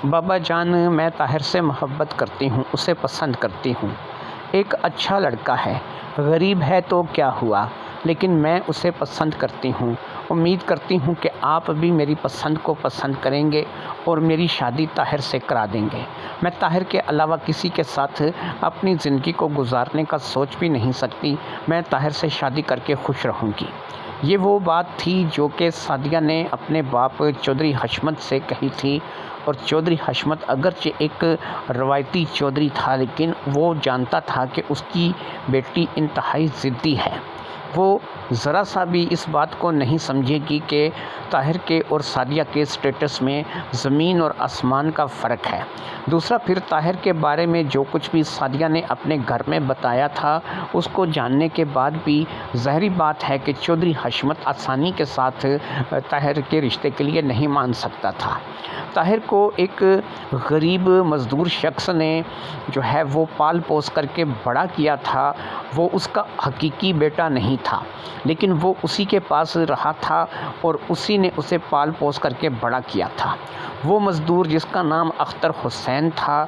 بابا جان، میں طاہر سے محبت کرتی ہوں، اسے پسند کرتی ہوں۔ ایک اچھا لڑکا ہے، غریب ہے تو کیا ہوا، لیکن میں اسے پسند کرتی ہوں۔ امید کرتی ہوں کہ آپ بھی میری پسند کو پسند کریں گے اور میری شادی طاہر سے کرا دیں گے۔ میں طاہر کے علاوہ کسی کے ساتھ اپنی زندگی کو گزارنے کا سوچ بھی نہیں سکتی۔ میں طاہر سے شادی کر کے خوش رہوں گی۔ یہ وہ بات تھی جو کہ سعدیہ نے اپنے باپ چودھری حشمت سے کہی تھی، اور چودھری حشمت اگرچہ ایک روایتی چودھری تھا، لیکن وہ جانتا تھا کہ اس کی بیٹی انتہائی ضدی ہے۔ وہ ذرا سا بھی اس بات کو نہیں سمجھے گی کہ طاہر کے اور سعدیہ کے سٹیٹس میں زمین اور آسمان کا فرق ہے۔ دوسرا پھر طاہر کے بارے میں جو کچھ بھی سعدیہ نے اپنے گھر میں بتایا تھا، اس کو جاننے کے بعد بھی ظاہری بات ہے کہ چودھری حشمت آسانی کے ساتھ طاہر کے رشتے کے لیے نہیں مان سکتا تھا۔ طاہر کو ایک غریب مزدور شخص نے جو ہے وہ پال پوس کر کے بڑا کیا تھا۔ وہ اس کا حقیقی بیٹا نہیں تھا، لیکن وہ اسی کے پاس رہا تھا اور اسی نے اسے پال پوس کر کے بڑا کیا تھا۔ وہ مزدور جس کا نام اختر حسین تھا،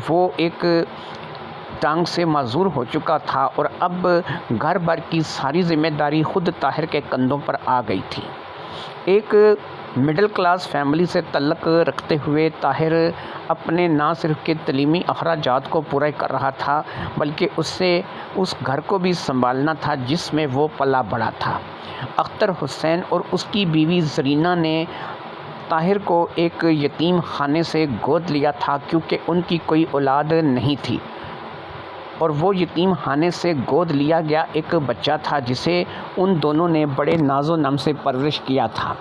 وہ ایک ٹانگ سے معذور ہو چکا تھا اور اب گھر بھر کی ساری ذمہ داری خود طاہر کے کندھوں پر آ گئی تھی۔ ایک مڈل کلاس فیملی سے تعلق رکھتے ہوئے طاہر اپنے نہ صرف کے تعلیمی اخراجات کو پورا کر رہا تھا، بلکہ اس گھر کو بھی سنبھالنا تھا جس میں وہ پلا بڑا تھا۔ اختر حسین اور اس کی بیوی زرینہ نے طاہر کو ایک یتیم خانے سے گود لیا تھا، کیونکہ ان کی کوئی اولاد نہیں تھی، اور وہ یتیم خانے سے گود لیا گیا ایک بچہ تھا جسے ان دونوں نے بڑے ناز و نم سے پرورش کیا تھا۔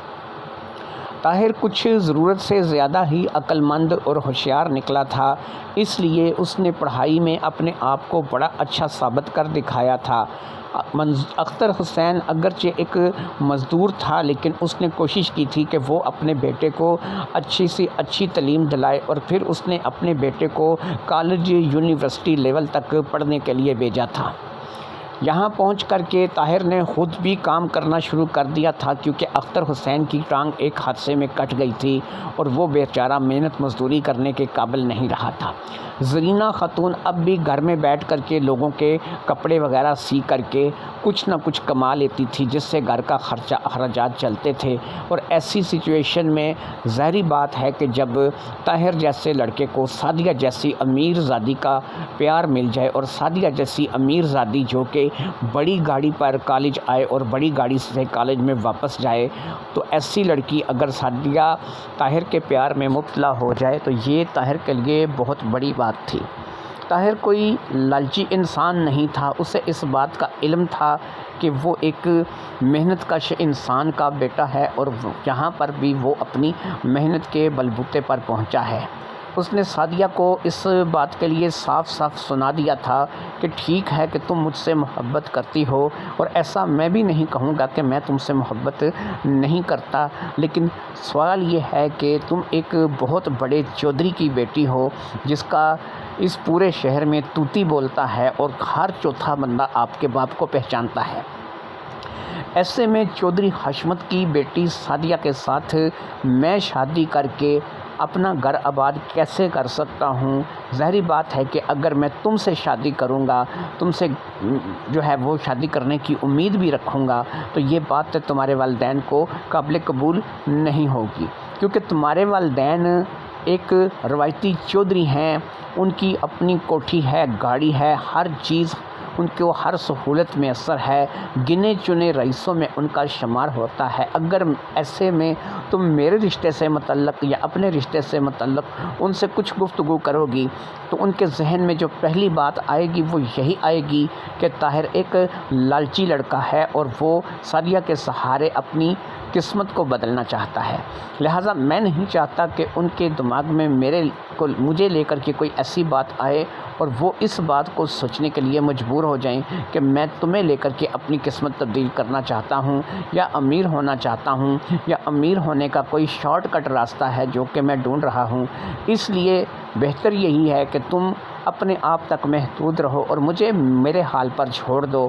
طاہر کچھ ضرورت سے زیادہ ہی عقل مند اور ہوشیار نکلا تھا، اس لیے اس نے پڑھائی میں اپنے آپ کو بڑا اچھا ثابت کر دکھایا تھا۔ اختر حسین اگرچہ ایک مزدور تھا، لیکن اس نے کوشش کی تھی کہ وہ اپنے بیٹے کو اچھی سے اچھی تعلیم دلائے، اور پھر اس نے اپنے بیٹے کو کالج یونیورسٹی لیول تک پڑھنے کے لیے بھیجا تھا۔ یہاں پہنچ کر کے طاہر نے خود بھی کام کرنا شروع کر دیا تھا، کیونکہ اختر حسین کی ٹانگ ایک حادثے میں کٹ گئی تھی اور وہ بیچارہ محنت مزدوری کرنے کے قابل نہیں رہا تھا۔ زرینہ خاتون اب بھی گھر میں بیٹھ کر کے لوگوں کے کپڑے وغیرہ سی کر کے کچھ نہ کچھ کما لیتی تھی، جس سے گھر کا خرچہ اخراجات چلتے تھے۔ اور ایسی سچویشن میں ظاہری بات ہے کہ جب طاہر جیسے لڑکے کو سعدیہ جیسی امیر زادی کا پیار مل جائے، اور سعدیہ جیسی امیر زادی جو کہ بڑی گاڑی پر کالج آئے اور بڑی گاڑی سے کالج میں واپس جائے، تو ایسی لڑکی اگر سعدیہ طاہر کے پیار میں مبتلا ہو جائے تو یہ طاہر کے لیے بہت بڑی بات تھی۔ طاہر کوئی لالچی انسان نہیں تھا، اسے اس بات کا علم تھا کہ وہ ایک محنت کش انسان کا بیٹا ہے، اور یہاں پر بھی وہ اپنی محنت کے بلبوتے پر پہنچا ہے۔ اس نے سعدیہ کو اس بات کے لیے صاف صاف سنا دیا تھا کہ ٹھیک ہے کہ تم مجھ سے محبت کرتی ہو، اور ایسا میں بھی نہیں کہوں گا کہ میں تم سے محبت نہیں کرتا، لیکن سوال یہ ہے کہ تم ایک بہت بڑے چودھری کی بیٹی ہو جس کا اس پورے شہر میں طوطی بولتا ہے، اور ہر چوتھا بندہ آپ کے باپ کو پہچانتا ہے۔ ایسے میں چودھری حشمت کی بیٹی سعدیہ کے ساتھ میں شادی کر کے اپنا گھر آباد کیسے کر سکتا ہوں؟ ظاہری بات ہے کہ اگر میں تم سے شادی کروں گا، تم سے جو ہے وہ شادی کرنے کی امید بھی رکھوں گا، تو یہ بات تمہارے والدین کو قابل قبول نہیں ہوگی، کیونکہ تمہارے والدین ایک روایتی چودھری ہیں، ان کی اپنی کوٹھی ہے، گاڑی ہے، ہر چیز ان کو ہر سہولت میسر ہے، گنے چنے رئیسوں میں ان کا شمار ہوتا ہے۔ اگر ایسے میں تم میرے رشتے سے متعلق یا اپنے رشتے سے متعلق ان سے کچھ گفتگو کرو گی، تو ان کے ذہن میں جو پہلی بات آئے گی وہ یہی آئے گی کہ طاہر ایک لالچی لڑکا ہے اور وہ سعدیہ کے سہارے اپنی قسمت کو بدلنا چاہتا ہے۔ لہٰذا میں نہیں چاہتا کہ ان کے دماغ میں مجھے لے کر کے کوئی ایسی بات آئے اور وہ اس بات کو سوچنے کے لیے مجبور ہو جائیں کہ میں تمہیں لے کر کے اپنی قسمت تبدیل کرنا چاہتا ہوں، یا امیر ہونا چاہتا ہوں، یا امیر ہونے کا کوئی شارٹ کٹ راستہ ہے جو کہ میں ڈھونڈ رہا ہوں۔ اس لیے بہتر یہی ہے کہ تم اپنے آپ تک محدود رہو اور مجھے میرے حال پر چھوڑ دو۔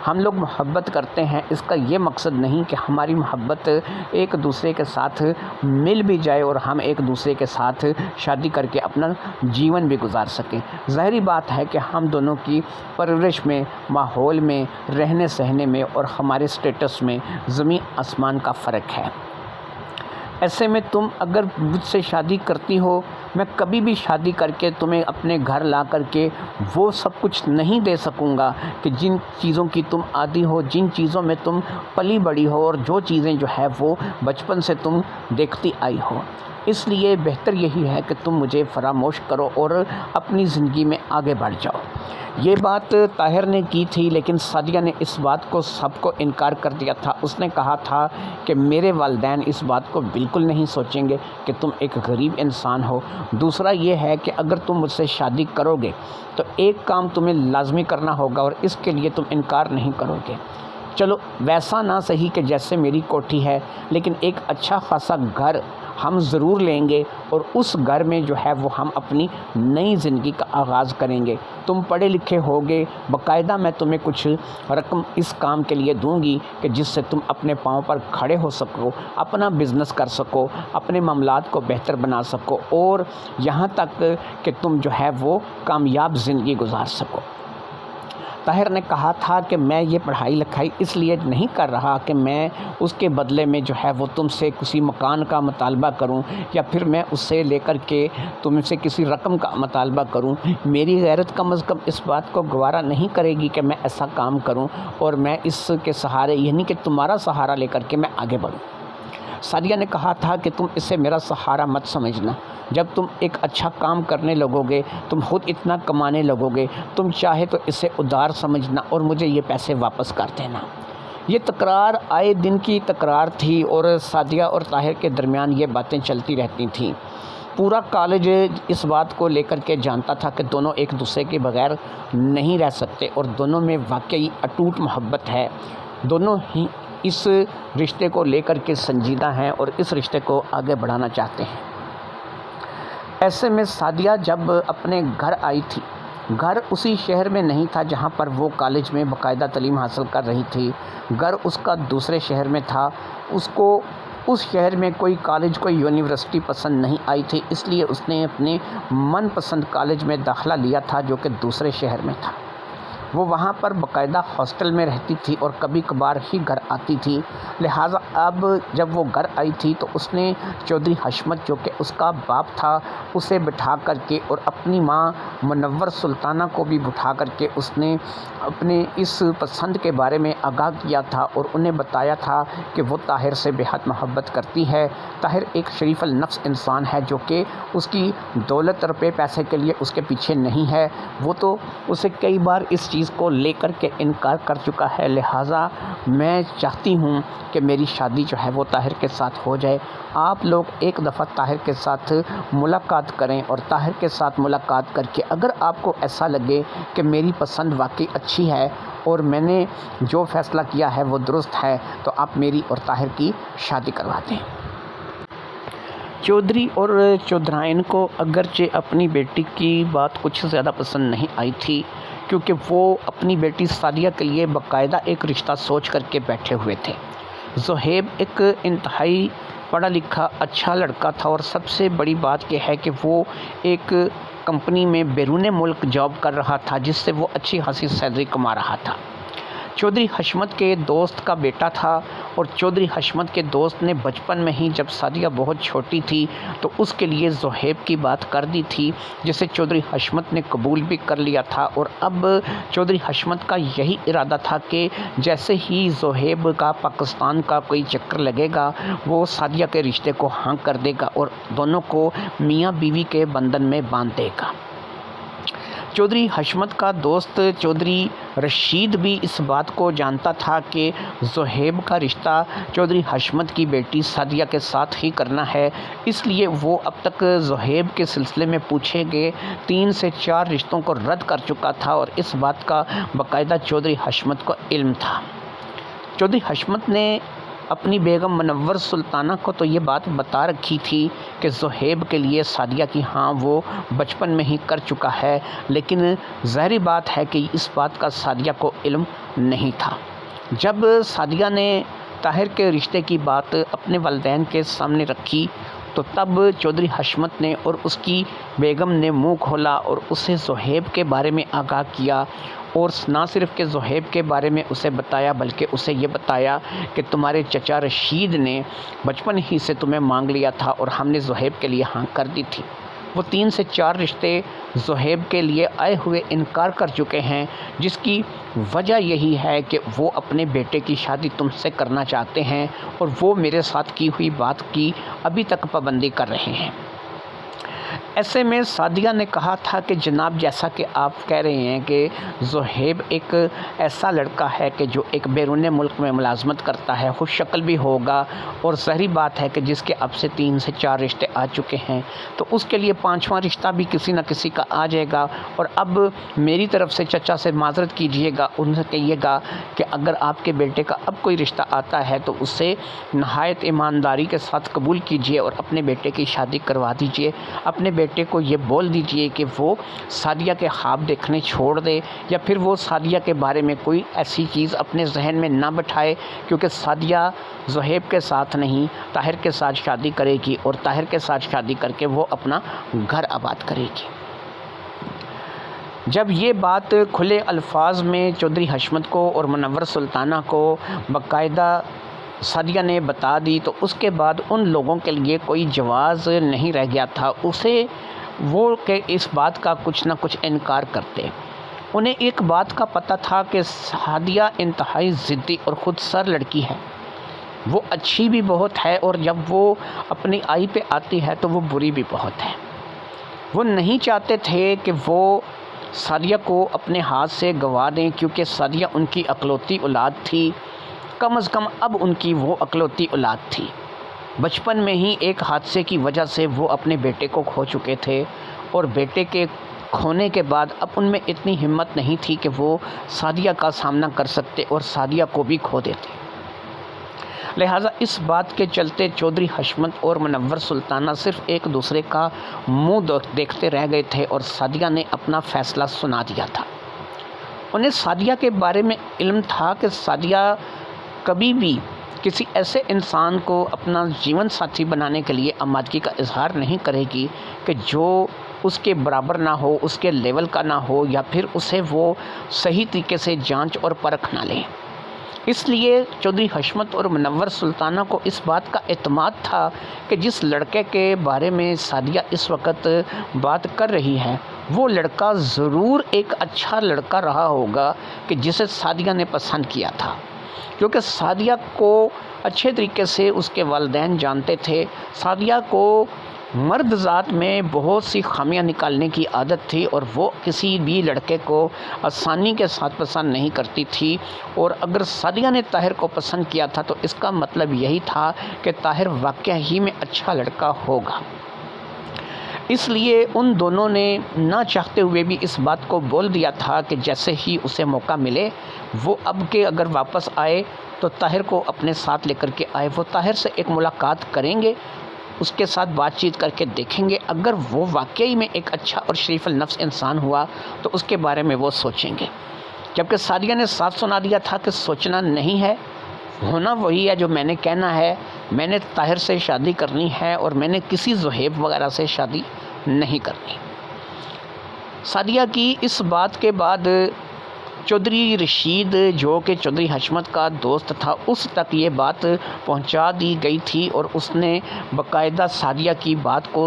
ہم لوگ محبت کرتے ہیں، اس کا یہ مقصد نہیں کہ ہماری محبت ایک دوسرے کے ساتھ مل بھی جائے اور ہم ایک دوسرے کے ساتھ شادی کر کے اپنا جیون بھی گزار سکیں۔ ظاہری بات ہے کہ ہم دونوں کی پرورش میں، ماحول میں، رہنے سہنے میں اور ہمارے سٹیٹس میں زمین آسمان کا فرق ہے۔ ایسے میں تم اگر مجھ سے شادی کرتی ہو، میں کبھی بھی شادی کر کے تمہیں اپنے گھر لا کر کے وہ سب کچھ نہیں دے سکوں گا کہ جن چیزوں کی تم عادی ہو، جن چیزوں میں تم پلی بڑی ہو اور جو چیزیں جو ہے وہ بچپن سے تم دیکھتی آئی ہو۔ اس لیے بہتر یہی ہے کہ تم مجھے فراموش کرو اور اپنی زندگی میں آگے بڑھ جاؤ۔ یہ بات طاہر نے کی تھی، لیکن سعدیہ نے اس بات کو سب کو انکار کر دیا تھا۔ اس نے کہا تھا کہ میرے والدین اس بات کو بالکل نہیں سوچیں گے کہ تم ایک غریب انسان ہو۔ دوسرا یہ ہے کہ اگر تم مجھ سے شادی کرو گے تو ایک کام تمہیں لازمی کرنا ہوگا اور اس کے لیے تم انکار نہیں کرو گے۔ چلو ویسا نہ صحیح کہ جیسے میری کوٹھی ہے، لیکن ایک اچھا خاصا گھر ہم ضرور لیں گے اور اس گھر میں جو ہے وہ ہم اپنی نئی زندگی کا آغاز کریں گے۔ تم پڑھے لکھے ہوگے، باقاعدہ میں تمہیں کچھ رقم اس کام کے لیے دوں گی کہ جس سے تم اپنے پاؤں پر کھڑے ہو سکو، اپنا بزنس کر سکو، اپنے معاملات کو بہتر بنا سکو اور یہاں تک کہ تم جو ہے وہ کامیاب زندگی گزار سکو۔ طاہر نے کہا تھا کہ میں یہ پڑھائی لکھائی اس لیے نہیں کر رہا کہ میں اس کے بدلے میں جو ہے وہ تم سے کسی مکان کا مطالبہ کروں یا پھر میں اس سے لے کر کے تم سے کسی رقم کا مطالبہ کروں۔ میری غیرت کم از کم اس بات کو گوارا نہیں کرے گی کہ میں ایسا کام کروں اور میں اس کے سہارے، یعنی کہ تمہارا سہارا لے کر کے میں آگے بڑھوں۔ سعدیہ نے کہا تھا کہ تم اسے میرا سہارا مت سمجھنا۔ جب تم ایک اچھا کام کرنے لگو گے، تم خود اتنا کمانے لگو گے، تم چاہے تو اسے ادھار سمجھنا اور مجھے یہ پیسے واپس کر دینا۔ یہ تکرار آئے دن کی تکرار تھی اور سعدیہ اور طاہر کے درمیان یہ باتیں چلتی رہتی تھیں۔ پورا کالج اس بات کو لے کر کے جانتا تھا کہ دونوں ایک دوسرے کے بغیر نہیں رہ سکتے اور دونوں میں واقعی اٹوٹ محبت ہے۔ دونوں ہی اس رشتے کو لے کر کے سنجیدہ ہیں اور اس رشتے کو آگے بڑھانا چاہتے ہیں۔ ایسے میں سعدیہ جب اپنے گھر آئی تھی، گھر اسی شہر میں نہیں تھا جہاں پر وہ کالج میں باقاعدہ تعلیم حاصل کر رہی تھی، گھر اس کا دوسرے شہر میں تھا۔ اس کو اس شہر میں کوئی کالج، کوئی یونیورسٹی پسند نہیں آئی تھی، اس لیے اس نے اپنے من پسند کالج میں داخلہ لیا تھا جو کہ دوسرے شہر میں تھا۔ وہ وہاں پر باقاعدہ ہاسٹل میں رہتی تھی اور کبھی کبھار ہی گھر آتی تھی۔ لہٰذا اب جب وہ گھر آئی تھی تو اس نے چودھری حشمت جو کہ اس کا باپ تھا اسے بٹھا کر کے اور اپنی ماں منور سلطانہ کو بھی بٹھا کر کے اس نے اپنے اس پسند کے بارے میں آگاہ کیا تھا اور انہیں بتایا تھا کہ وہ طاہر سے بے حد محبت کرتی ہے۔ طاہر ایک شریف النفس انسان ہے جو کہ اس کی دولت روپے پیسے کے لیے اس کے پیچھے نہیں ہے۔ وہ تو اسے کئی بار اس چیز کو لے کر کے انکار کر چکا ہے۔ لہٰذا میں چاہتی ہوں کہ میری شادی جو ہے وہ طاہر کے ساتھ ہو جائے۔ آپ لوگ ایک دفعہ طاہر کے ساتھ ملاقات کریں اور طاہر کے ساتھ ملاقات کر کے اگر آپ کو ایسا لگے کہ میری پسند واقعی اچھی ہے اور میں نے جو فیصلہ کیا ہے وہ درست ہے تو آپ میری اور طاہر کی شادی کروا دیں۔ چودھری اور چودھرائن کو اگرچہ اپنی بیٹی کی بات کچھ زیادہ پسند نہیں آئی تھی، کیونکہ وہ اپنی بیٹی سعدیہ کے لیے باقاعدہ ایک رشتہ سوچ کر کے بیٹھے ہوئے تھے۔ زہیب ایک انتہائی پڑھا لکھا اچھا لڑکا تھا اور سب سے بڑی بات یہ ہے کہ وہ ایک کمپنی میں بیرون ملک جاب کر رہا تھا جس سے وہ اچھی خاصی سیلری کما رہا تھا۔ چودھری حشمت کے دوست کا بیٹا تھا اور چودھری حشمت کے دوست نے بچپن میں ہی جب سعدیہ بہت چھوٹی تھی تو اس کے لیے زہیب کی بات کر دی تھی، جسے چودھری حشمت نے قبول بھی کر لیا تھا اور اب چودھری حشمت کا یہی ارادہ تھا کہ جیسے ہی زہیب کا پاکستان کا کوئی چکر لگے گا وہ سعدیہ کے رشتے کو ہاں کر دے گا اور دونوں کو میاں بیوی کے بندھن میں باندھ دے گا۔ چودھری حشمت کا دوست چودھری رشید بھی اس بات کو جانتا تھا کہ زہیب کا رشتہ چودھری حشمت کی بیٹی سعدیہ کے ساتھ ہی کرنا ہے، اس لیے وہ اب تک زہیب کے سلسلے میں پوچھے گئے 3 سے 4 رشتوں کو رد کر چکا تھا اور اس بات کا باقاعدہ چودھری حشمت کو علم تھا۔ چودھری حشمت نے اپنی بیگم منور سلطانہ کو تو یہ بات بتا رکھی تھی کہ زہیب کے لیے سعدیہ کی ہاں وہ بچپن میں ہی کر چکا ہے، لیکن ظاہری بات ہے کہ اس بات کا سعدیہ کو علم نہیں تھا۔ جب سعدیہ نے طاہر کے رشتے کی بات اپنے والدین کے سامنے رکھی تو تب چودھری حشمت نے اور اس کی بیگم نے منہ کھولا اور اسے زہیب کے بارے میں آگاہ کیا، اور نہ صرف کہ زہیب کے بارے میں اسے بتایا بلکہ اسے یہ بتایا کہ تمہارے چچا رشید نے بچپن ہی سے تمہیں مانگ لیا تھا اور ہم نے زہیب کے لیے ہاں کر دی تھی۔ وہ 3 سے 4 رشتے زہیب کے لیے آئے ہوئے انکار کر چکے ہیں، جس کی وجہ یہی ہے کہ وہ اپنے بیٹے کی شادی تم سے کرنا چاہتے ہیں اور وہ میرے ساتھ کی ہوئی بات کی ابھی تک پابندی کر رہے ہیں۔ ایسے میں سعدیہ نے کہا تھا کہ جناب، جیسا کہ آپ کہہ رہے ہیں کہ زہیب ایک ایسا لڑکا ہے کہ جو ایک بیرون ملک میں ملازمت کرتا ہے، خوش شکل بھی ہوگا، اور ظاہری بات ہے کہ جس کے اب سے 3 سے 4 رشتے آ چکے ہیں تو اس کے لیے 5واں رشتہ بھی کسی نہ کسی کا آ جائے گا، اور اب میری طرف سے چچا سے معذرت کیجیے گا، ان سے کہیے گا کہ اگر آپ کے بیٹے کا اب کوئی رشتہ آتا ہے تو اسے نہایت ایمانداری کے ساتھ قبول کیجیے اور اپنے بیٹے کی شادی کروا دیجیے۔ اپنے بیٹے کو یہ بول دیجئے کہ وہ سعدیہ کے خواب دیکھنے چھوڑ دے، یا پھر وہ سعدیہ کے بارے میں کوئی ایسی چیز اپنے ذہن میں نہ بٹھائے، کیونکہ سعدیہ زہیب کے ساتھ نہیں طاہر کے ساتھ شادی کرے گی، اور طاہر کے ساتھ شادی کر کے وہ اپنا گھر آباد کرے گی۔ جب یہ بات کھلے الفاظ میں چودھری حشمت کو اور منور سلطانہ کو باقاعدہ سعدیہ نے بتا دی تو اس کے بعد ان لوگوں کے لیے کوئی جواز نہیں رہ گیا تھا اسے وہ کہ اس بات کا کچھ نہ کچھ انکار کرتے۔ انہیں ایک بات کا پتہ تھا کہ سعدیہ انتہائی ضدی اور خود سر لڑکی ہے، وہ اچھی بھی بہت ہے، اور جب وہ اپنی آئی پہ آتی ہے تو وہ بری بھی بہت ہے۔ وہ نہیں چاہتے تھے کہ وہ سعدیہ کو اپنے ہاتھ سے گنوا دیں، کیونکہ سعدیہ ان کی اکلوتی اولاد تھی، کم از کم اب ان کی وہ اکلوتی اولاد تھی۔ بچپن میں ہی ایک حادثے کی وجہ سے وہ اپنے بیٹے کو کھو چکے تھے، اور بیٹے کے کھونے کے بعد اب ان میں اتنی ہمت نہیں تھی کہ وہ سعدیہ کا سامنا کر سکتے اور سعدیہ کو بھی کھو دیتے۔ لہٰذا اس بات کے چلتے چودھری حشمت اور منور سلطانہ صرف ایک دوسرے کا منہ دیکھتے رہ گئے تھے، اور سعدیہ نے اپنا فیصلہ سنا دیا تھا۔ انہیں سعدیہ کے بارے میں علم تھا کہ سعدیہ کبھی بھی کسی ایسے انسان کو اپنا جیون ساتھی بنانے کے لیے آمادگی کا اظہار نہیں کرے گی کہ جو اس کے برابر نہ ہو، اس کے لیول کا نہ ہو، یا پھر اسے وہ صحیح طریقے سے جانچ اور پرکھ نہ لیں۔ اس لیے چودھری حشمت اور منور سلطانہ کو اس بات کا اعتماد تھا کہ جس لڑکے کے بارے میں سعدیہ اس وقت بات کر رہی ہے وہ لڑکا ضرور ایک اچھا لڑکا رہا ہوگا کہ جسے سعدیہ نے پسند کیا تھا، کیونکہ سعدیہ کو اچھے طریقے سے اس کے والدین جانتے تھے۔ سعدیہ کو مرد ذات میں بہت سی خامیاں نکالنے کی عادت تھی، اور وہ کسی بھی لڑکے کو آسانی کے ساتھ پسند نہیں کرتی تھی، اور اگر سعدیہ نے طاہر کو پسند کیا تھا تو اس کا مطلب یہی تھا کہ طاہر واقعہ ہی میں اچھا لڑکا ہوگا۔ اس لیے ان دونوں نے نہ چاہتے ہوئے بھی اس بات کو بول دیا تھا کہ جیسے ہی اسے موقع ملے وہ اب کے اگر واپس آئے تو طاہر کو اپنے ساتھ لے کر کے آئے، وہ طاہر سے ایک ملاقات کریں گے، اس کے ساتھ بات چیت کر کے دیکھیں گے، اگر وہ واقعی میں ایک اچھا اور شریف النفس انسان ہوا تو اس کے بارے میں وہ سوچیں گے۔ جبکہ سعدیہ نے صاف سنا دیا تھا کہ سوچنا نہیں ہے، ہونا وہی ہے جو میں نے کہنا ہے، میں نے طاہر سے شادی کرنی ہے اور میں نے کسی زہیب وغیرہ سے شادی نہیں کرنی۔ سعدیہ کی اس بات کے بعد چودھری رشید جو کہ چودھری حشمت کا دوست تھا اس تک یہ بات پہنچا دی گئی تھی، اور اس نے باقاعدہ سعدیہ کی بات کو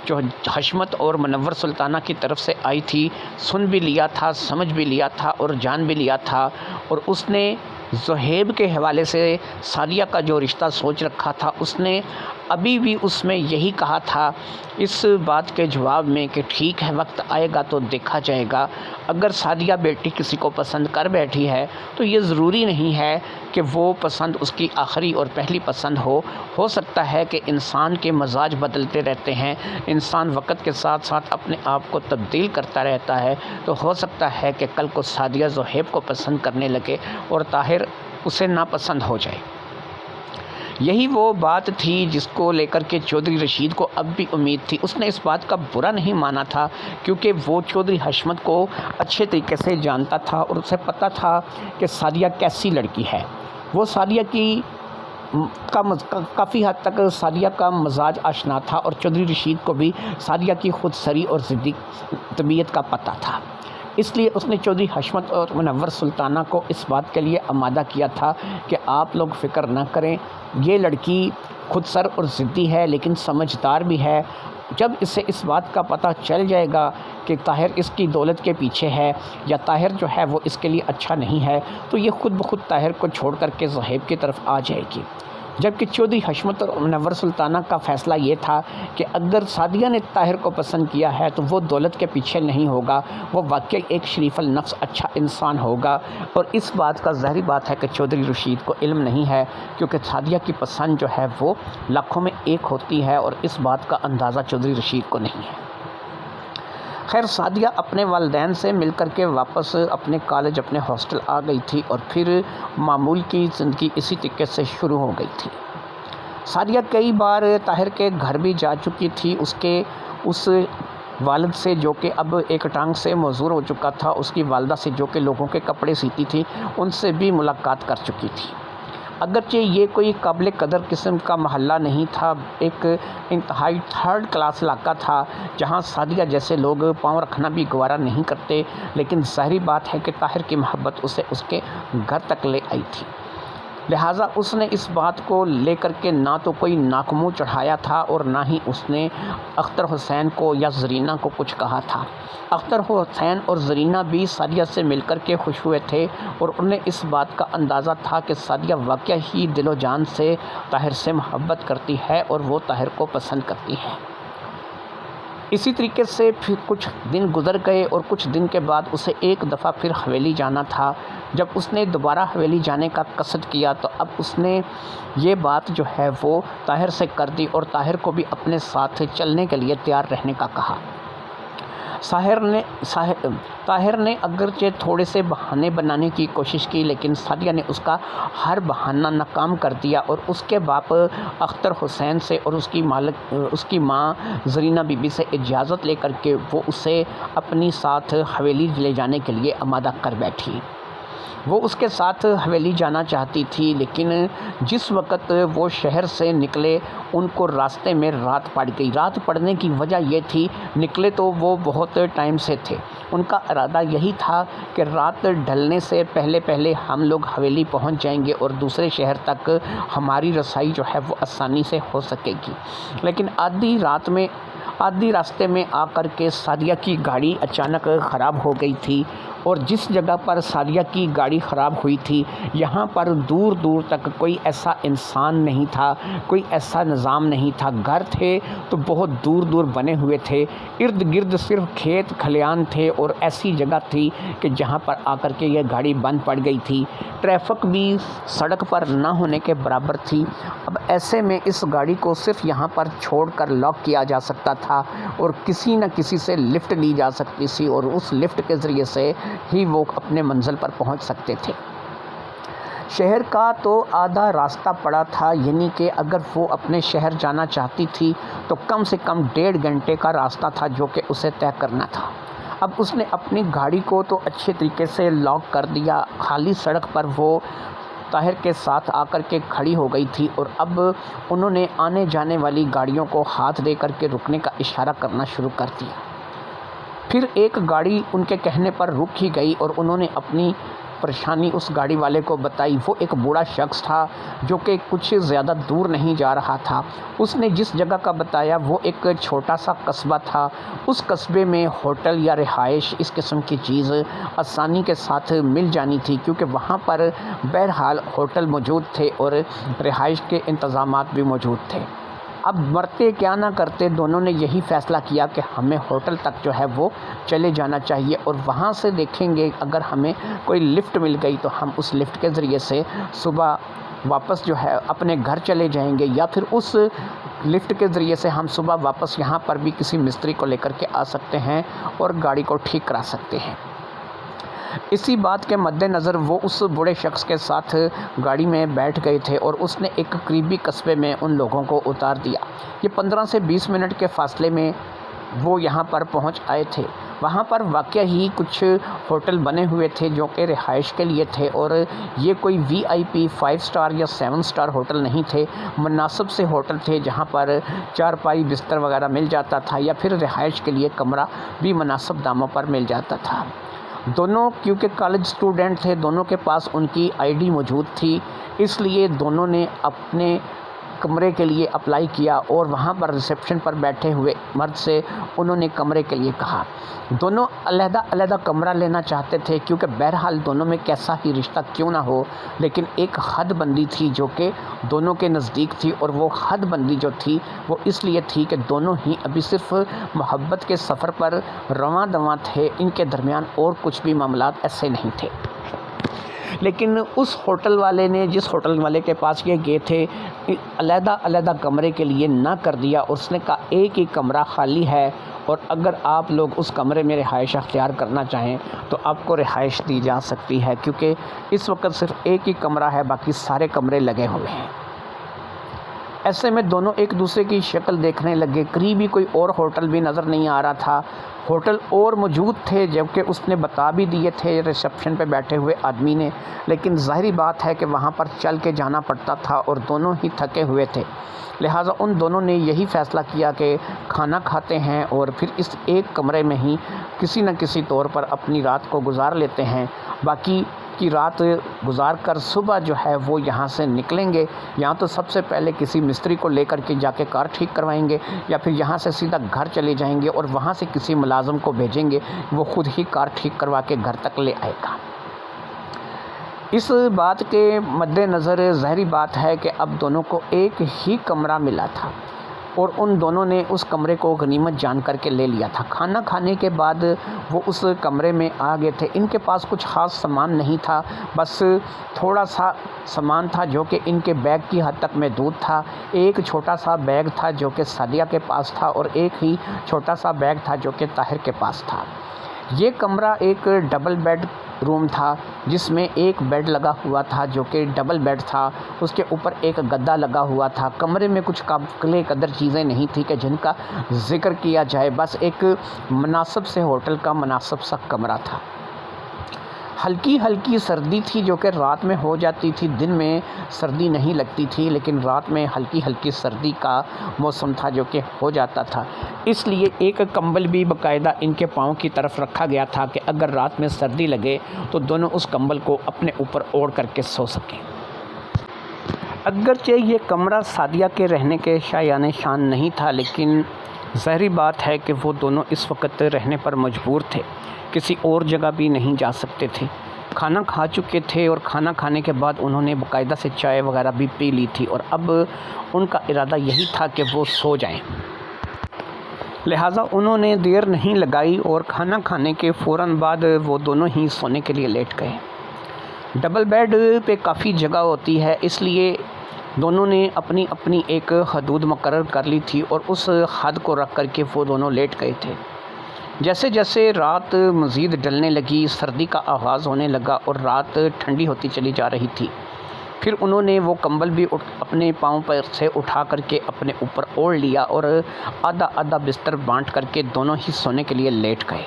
جو حشمت اور منور سلطانہ کی طرف سے آئی تھی سن بھی لیا تھا، سمجھ بھی لیا تھا اور جان بھی لیا تھا، اور اس نے زہیب کے حوالے سے سعدیہ کا جو رشتہ سوچ رکھا تھا اس نے ابھی بھی اس میں یہی کہا تھا اس بات کے جواب میں کہ ٹھیک ہے، وقت آئے گا تو دیکھا جائے گا۔ اگر سعدیہ بیٹی کسی کو پسند کر بیٹھی ہے تو یہ ضروری نہیں ہے کہ وہ پسند اس کی آخری اور پہلی پسند ہو سکتا ہے کہ انسان کے مزاج بدلتے رہتے ہیں، انسان وقت کے ساتھ ساتھ اپنے آپ کو تبدیل کرتا رہتا ہے، تو ہو سکتا ہے کہ کل کو سعدیہ زہیب کو پسند کرنے لگے اور طاہر اسے ناپسند ہو جائے۔ یہی وہ بات تھی جس کو لے کر کے چودھری رشید کو اب بھی امید تھی۔ اس نے اس بات کا برا نہیں مانا تھا کیونکہ وہ چودھری حشمت کو اچھے طریقے سے جانتا تھا اور اسے پتہ تھا کہ سعدیہ کیسی لڑکی ہے۔ وہ سعدیہ کی کافی حد تک سعدیہ کا مزاج آشنا تھا اور چودھری رشید کو بھی سعدیہ کی خود سری اور ضدی طبیعت کا پتہ تھا۔ اس لیے اس نے چودھری حشمت اور منور سلطانہ کو اس بات کے لیے آمادہ کیا تھا کہ آپ لوگ فکر نہ کریں، یہ لڑکی خود سر اور ضدی ہے لیکن سمجھدار بھی ہے۔ جب اسے اس بات کا پتہ چل جائے گا کہ طاہر اس کی دولت کے پیچھے ہے یا طاہر جو ہے وہ اس کے لیے اچھا نہیں ہے تو یہ خود بخود طاہر کو چھوڑ کر کے زہیب کی طرف آ جائے گی۔ جبکہ چودھری حشمت اور منور سلطانہ کا فیصلہ یہ تھا کہ اگر سعدیہ نے طاہر کو پسند کیا ہے تو وہ دولت کے پیچھے نہیں ہوگا، وہ واقعی ایک شریف النفس اچھا انسان ہوگا۔ اور اس بات کا ظاہری بات ہے کہ چودھری رشید کو علم نہیں ہے کیونکہ سعدیہ کی پسند جو ہے وہ لاکھوں میں ایک ہوتی ہے اور اس بات کا اندازہ چودھری رشید کو نہیں ہے۔ خیر، سعدیہ اپنے والدین سے مل کر کے واپس اپنے کالج اپنے ہاسٹل آ گئی تھی اور پھر معمول کی زندگی اسی طریقے سے شروع ہو گئی تھی۔ سعدیہ کئی بار طاہر کے گھر بھی جا چکی تھی، اس والد سے جو کہ اب ایک ٹانگ سے معذور ہو چکا تھا، اس کی والدہ سے جو کہ لوگوں کے کپڑے سیتی تھی، ان سے بھی ملاقات کر چکی تھی۔ اگرچہ یہ کوئی قابل قدر قسم کا محلہ نہیں تھا، ایک انتہائی تھرڈ کلاس علاقہ تھا جہاں سعدیہ جیسے لوگ پاؤں رکھنا بھی گوارا نہیں کرتے، لیکن ظاہری بات ہے کہ طاہر کی محبت اسے اس کے گھر تک لے آئی تھی، لہٰذا اس نے اس بات کو لے کر کے نہ تو کوئی ناک منہ چڑھایا تھا اور نہ ہی اس نے اختر حسین کو یا زرینہ کو کچھ کہا تھا۔ اختر حسین اور زرینہ بھی سعدیہ سے مل کر کے خوش ہوئے تھے اور انہیں اس بات کا اندازہ تھا کہ سعدیہ واقعہ ہی دل و جان سے طاہر سے محبت کرتی ہے اور وہ طاہر کو پسند کرتی ہے۔ اسی طریقے سے پھر کچھ دن گزر گئے اور کچھ دن کے بعد اسے ایک دفعہ پھر حویلی جانا تھا۔ جب اس نے دوبارہ حویلی جانے کا قصد کیا تو اب اس نے یہ بات جو ہے وہ طاہر سے کر دی اور طاہر کو بھی اپنے ساتھ چلنے کے لیے تیار رہنے کا کہا۔ طاہر نے اگرچہ تھوڑے سے بہانے بنانے کی کوشش کی لیکن سعدیہ نے اس کا ہر بہانہ ناکام کر دیا اور اس کے باپ اختر حسین سے اور اس کی ماں زرینہ بی بی سے اجازت لے کر کے وہ اسے اپنی ساتھ حویلی لے جانے کے لیے آمادہ کر بیٹھی۔ وہ اس کے ساتھ حویلی جانا چاہتی تھی لیکن جس وقت وہ شہر سے نکلے ان کو راستے میں رات پڑ گئی۔ رات پڑنے کی وجہ یہ تھی، نکلے تو وہ بہت ٹائم سے تھے، ان کا ارادہ یہی تھا کہ رات ڈھلنے سے پہلے ہم لوگ حویلی پہنچ جائیں گے اور دوسرے شہر تک ہماری رسائی جو ہے وہ آسانی سے ہو سکے گی۔ لیکن آدھی راستے میں آ کر کے سعدیہ کی گاڑی اچانک خراب ہو گئی تھی اور جس جگہ پر سعدیہ کی گاڑی خراب ہوئی تھی یہاں پر دور دور تک کوئی ایسا انسان نہیں تھا، کوئی ایسا نظام نہیں تھا۔ گھر تھے تو بہت دور دور بنے ہوئے تھے، ارد گرد صرف کھیت کھلیان تھے اور ایسی جگہ تھی کہ جہاں پر آ کر کے یہ گاڑی بند پڑ گئی تھی۔ ٹریفک بھی سڑک پر نہ ہونے کے برابر تھی۔ اب ایسے میں اس گاڑی کو صرف یہاں پر چھوڑ کر لاک کیا جا سکتا تھا اور کسی نہ کسی سے لفٹ لی جا سکتی تھی اور اس لفٹ کے ذریعے سے ہی وہ اپنے منزل پر پہنچ سکتے تھے۔ شہر کا تو آدھا راستہ پڑا تھا، یعنی کہ اگر وہ اپنے شہر جانا چاہتی تھی تو کم سے کم 1.5 گھنٹے کا راستہ تھا جو کہ اسے طے کرنا تھا۔ اب اس نے اپنی گاڑی کو تو اچھے طریقے سے لاک کر دیا، خالی سڑک پر وہ طاہر کے ساتھ آ کر کے کھڑی ہو گئی تھی اور اب انہوں نے آنے جانے والی گاڑیوں کو ہاتھ دے کر کے رکنے کا اشارہ کرنا شروع کر دیا۔ پھر ایک گاڑی ان کے کہنے پر رک ہی گئی اور انہوں نے اپنی پریشانی اس گاڑی والے کو بتائی۔ وہ ایک بوڑھا شخص تھا جو کہ کچھ زیادہ دور نہیں جا رہا تھا۔ اس نے جس جگہ کا بتایا وہ ایک چھوٹا سا قصبہ تھا۔ اس قصبے میں ہوٹل یا رہائش اس قسم کی چیز آسانی کے ساتھ مل جانی تھی کیونکہ وہاں پر بہرحال ہوٹل موجود تھے اور رہائش کے انتظامات بھی موجود تھے۔ اب مرتے کیا نہ کرتے، دونوں نے یہی فیصلہ کیا کہ ہمیں ہوٹل تک جو ہے وہ چلے جانا چاہیے اور وہاں سے دیکھیں گے اگر ہمیں کوئی لفٹ مل گئی تو ہم اس لفٹ کے ذریعے سے صبح واپس جو ہے اپنے گھر چلے جائیں گے یا پھر اس لفٹ کے ذریعے سے ہم صبح واپس یہاں پر بھی کسی مستری کو لے کر کے آ سکتے ہیں اور گاڑی کو ٹھیک کرا سکتے ہیں۔ اسی بات کے مد نظر وہ اس بوڑھے شخص کے ساتھ گاڑی میں بیٹھ گئے تھے اور اس نے ایک قریبی قصبے میں ان لوگوں کو اتار دیا۔ یہ 15 سے 20 منٹ کے فاصلے میں وہ یہاں پر پہنچ آئے تھے۔ وہاں پر واقع ہی کچھ ہوٹل بنے ہوئے تھے جو کہ رہائش کے لیے تھے، اور یہ کوئی VIP 5 سٹار یا 7 سٹار ہوٹل نہیں تھے، مناسب سے ہوٹل تھے جہاں پر چارپائی بستر وغیرہ مل جاتا تھا، یا پھر رہائش کے لیے کمرہ بھی مناسب داموں پر مل جاتا تھا۔ دونوں کیونکہ کالج اسٹوڈنٹ تھے، دونوں کے پاس ان کی ID موجود تھی، اس لیے دونوں نے اپنے کمرے کے لیے اپلائی کیا اور وہاں پر ریسیپشن پر بیٹھے ہوئے مرد سے انہوں نے کمرے کے لیے کہا۔ دونوں علیحدہ علیحدہ کمرہ لینا چاہتے تھے کیونکہ بہرحال دونوں میں کیسا ہی رشتہ کیوں نہ ہو، لیکن ایک حد بندی تھی جو کہ دونوں کے نزدیک تھی، اور وہ حد بندی جو تھی وہ اس لیے تھی کہ دونوں ہی ابھی صرف محبت کے سفر پر رواں دواں تھے، ان کے درمیان اور کچھ بھی معاملات ایسے نہیں تھے۔ لیکن اس ہوٹل والے نے، جس ہوٹل والے کے پاس یہ گئے تھے، علیحدہ علیحدہ کمرے کے لیے نہ کر دیا۔ اس نے کہا ایک ہی کمرہ خالی ہے، اور اگر آپ لوگ اس کمرے میں رہائش اختیار کرنا چاہیں تو آپ کو رہائش دی جا سکتی ہے، کیونکہ اس وقت صرف ایک ہی کمرہ ہے، باقی سارے کمرے لگے ہوئے ہیں۔ ایسے میں دونوں ایک دوسرے کی شکل دیکھنے لگے۔ قریبی کوئی اور ہوٹل بھی نظر نہیں آ رہا تھا۔ ہوٹل اور موجود تھے جبکہ اس نے بتا بھی دیے تھے ریسیپشن پہ بیٹھے ہوئے آدمی نے، لیکن ظاہری بات ہے کہ وہاں پر چل کے جانا پڑتا تھا اور دونوں ہی تھکے ہوئے تھے، لہٰذا ان دونوں نے یہی فیصلہ کیا کہ کھانا کھاتے ہیں اور پھر اس ایک کمرے میں ہی کسی نہ کسی طور پر اپنی رات کو گزار لیتے ہیں، باقی کی رات گزار کر صبح جو ہے وہ یہاں سے نکلیں گے۔ یہاں تو سب سے پہلے کسی مستری کو لے کر کے جا کے کار ٹھیک کروائیں گے، یا پھر یہاں سے سیدھا گھر چلے جائیں گے اور وہاں سے کسی ملازم کو بھیجیں گے، وہ خود ہی کار ٹھیک کروا کے گھر تک لے آئے گا۔ اس بات کے مد نظر ظاہری بات ہے کہ اب دونوں کو ایک ہی کمرہ ملا تھا اور ان دونوں نے اس کمرے کو غنیمت جان کر کے لے لیا تھا۔ کھانا کھانے کے بعد وہ اس کمرے میں آ گئے تھے۔ ان کے پاس کچھ خاص سامان نہیں تھا، بس تھوڑا سا سامان تھا جو کہ ان کے بیگ کی حد تک محدود تھا۔ ایک چھوٹا سا بیگ تھا جو کہ سعدیہ کے پاس تھا، اور ایک ہی چھوٹا سا بیگ تھا جو کہ طاہر کے پاس تھا۔ یہ کمرہ ایک ڈبل بیڈ روم تھا جس میں ایک بیڈ لگا ہوا تھا جو کہ ڈبل بیڈ تھا، اس کے اوپر ایک گدا لگا ہوا تھا۔ کمرے میں کچھ قابل قدر چیزیں نہیں تھی کہ جن کا ذکر کیا جائے، بس ایک مناسب سے ہوٹل کا مناسب سا کمرہ تھا۔ ہلکی ہلکی سردی تھی جو کہ رات میں ہو جاتی تھی، دن میں سردی نہیں لگتی تھی، لیکن رات میں ہلکی ہلکی سردی کا موسم تھا جو کہ ہو جاتا تھا، اس لیے ایک کمبل بھی باقاعدہ ان کے پاؤں کی طرف رکھا گیا تھا کہ اگر رات میں سردی لگے تو دونوں اس کمبل کو اپنے اوپر اوڑھ کر کے سو سکیں۔ اگرچہ یہ کمرہ سعدیہ کے رہنے کے شایان شان نہیں تھا، لیکن ظاہری بات ہے کہ وہ دونوں اس وقت رہنے پر مجبور تھے، کسی اور جگہ بھی نہیں جا سکتے تھے۔ کھانا کھا چکے تھے اور کھانا کھانے کے بعد انہوں نے باقاعدہ سے چائے وغیرہ بھی پی لی تھی، اور اب ان کا ارادہ یہی تھا کہ وہ سو جائیں، لہٰذا انہوں نے دیر نہیں لگائی اور کھانا کھانے کے فوراً بعد وہ دونوں ہی سونے کے لیے لیٹ گئے۔ ڈبل بیڈ پہ کافی جگہ ہوتی ہے، اس لیے دونوں نے اپنی اپنی ایک حدود مقرر کر لی تھی اور اس حد کو رکھ کر کے وہ دونوں لیٹ گئے تھے۔ جیسے جیسے رات مزید ڈلنے لگی، سردی کا آغاز ہونے لگا اور رات ٹھنڈی ہوتی چلی جا رہی تھی، پھر انہوں نے وہ کمبل بھی اپنے پاؤں پر سے اٹھا کر کے اپنے اوپر اوڑھ لیا اور آدھا آدھا بستر بانٹ کر کے دونوں ہی سونے کے لیے لیٹ گئے۔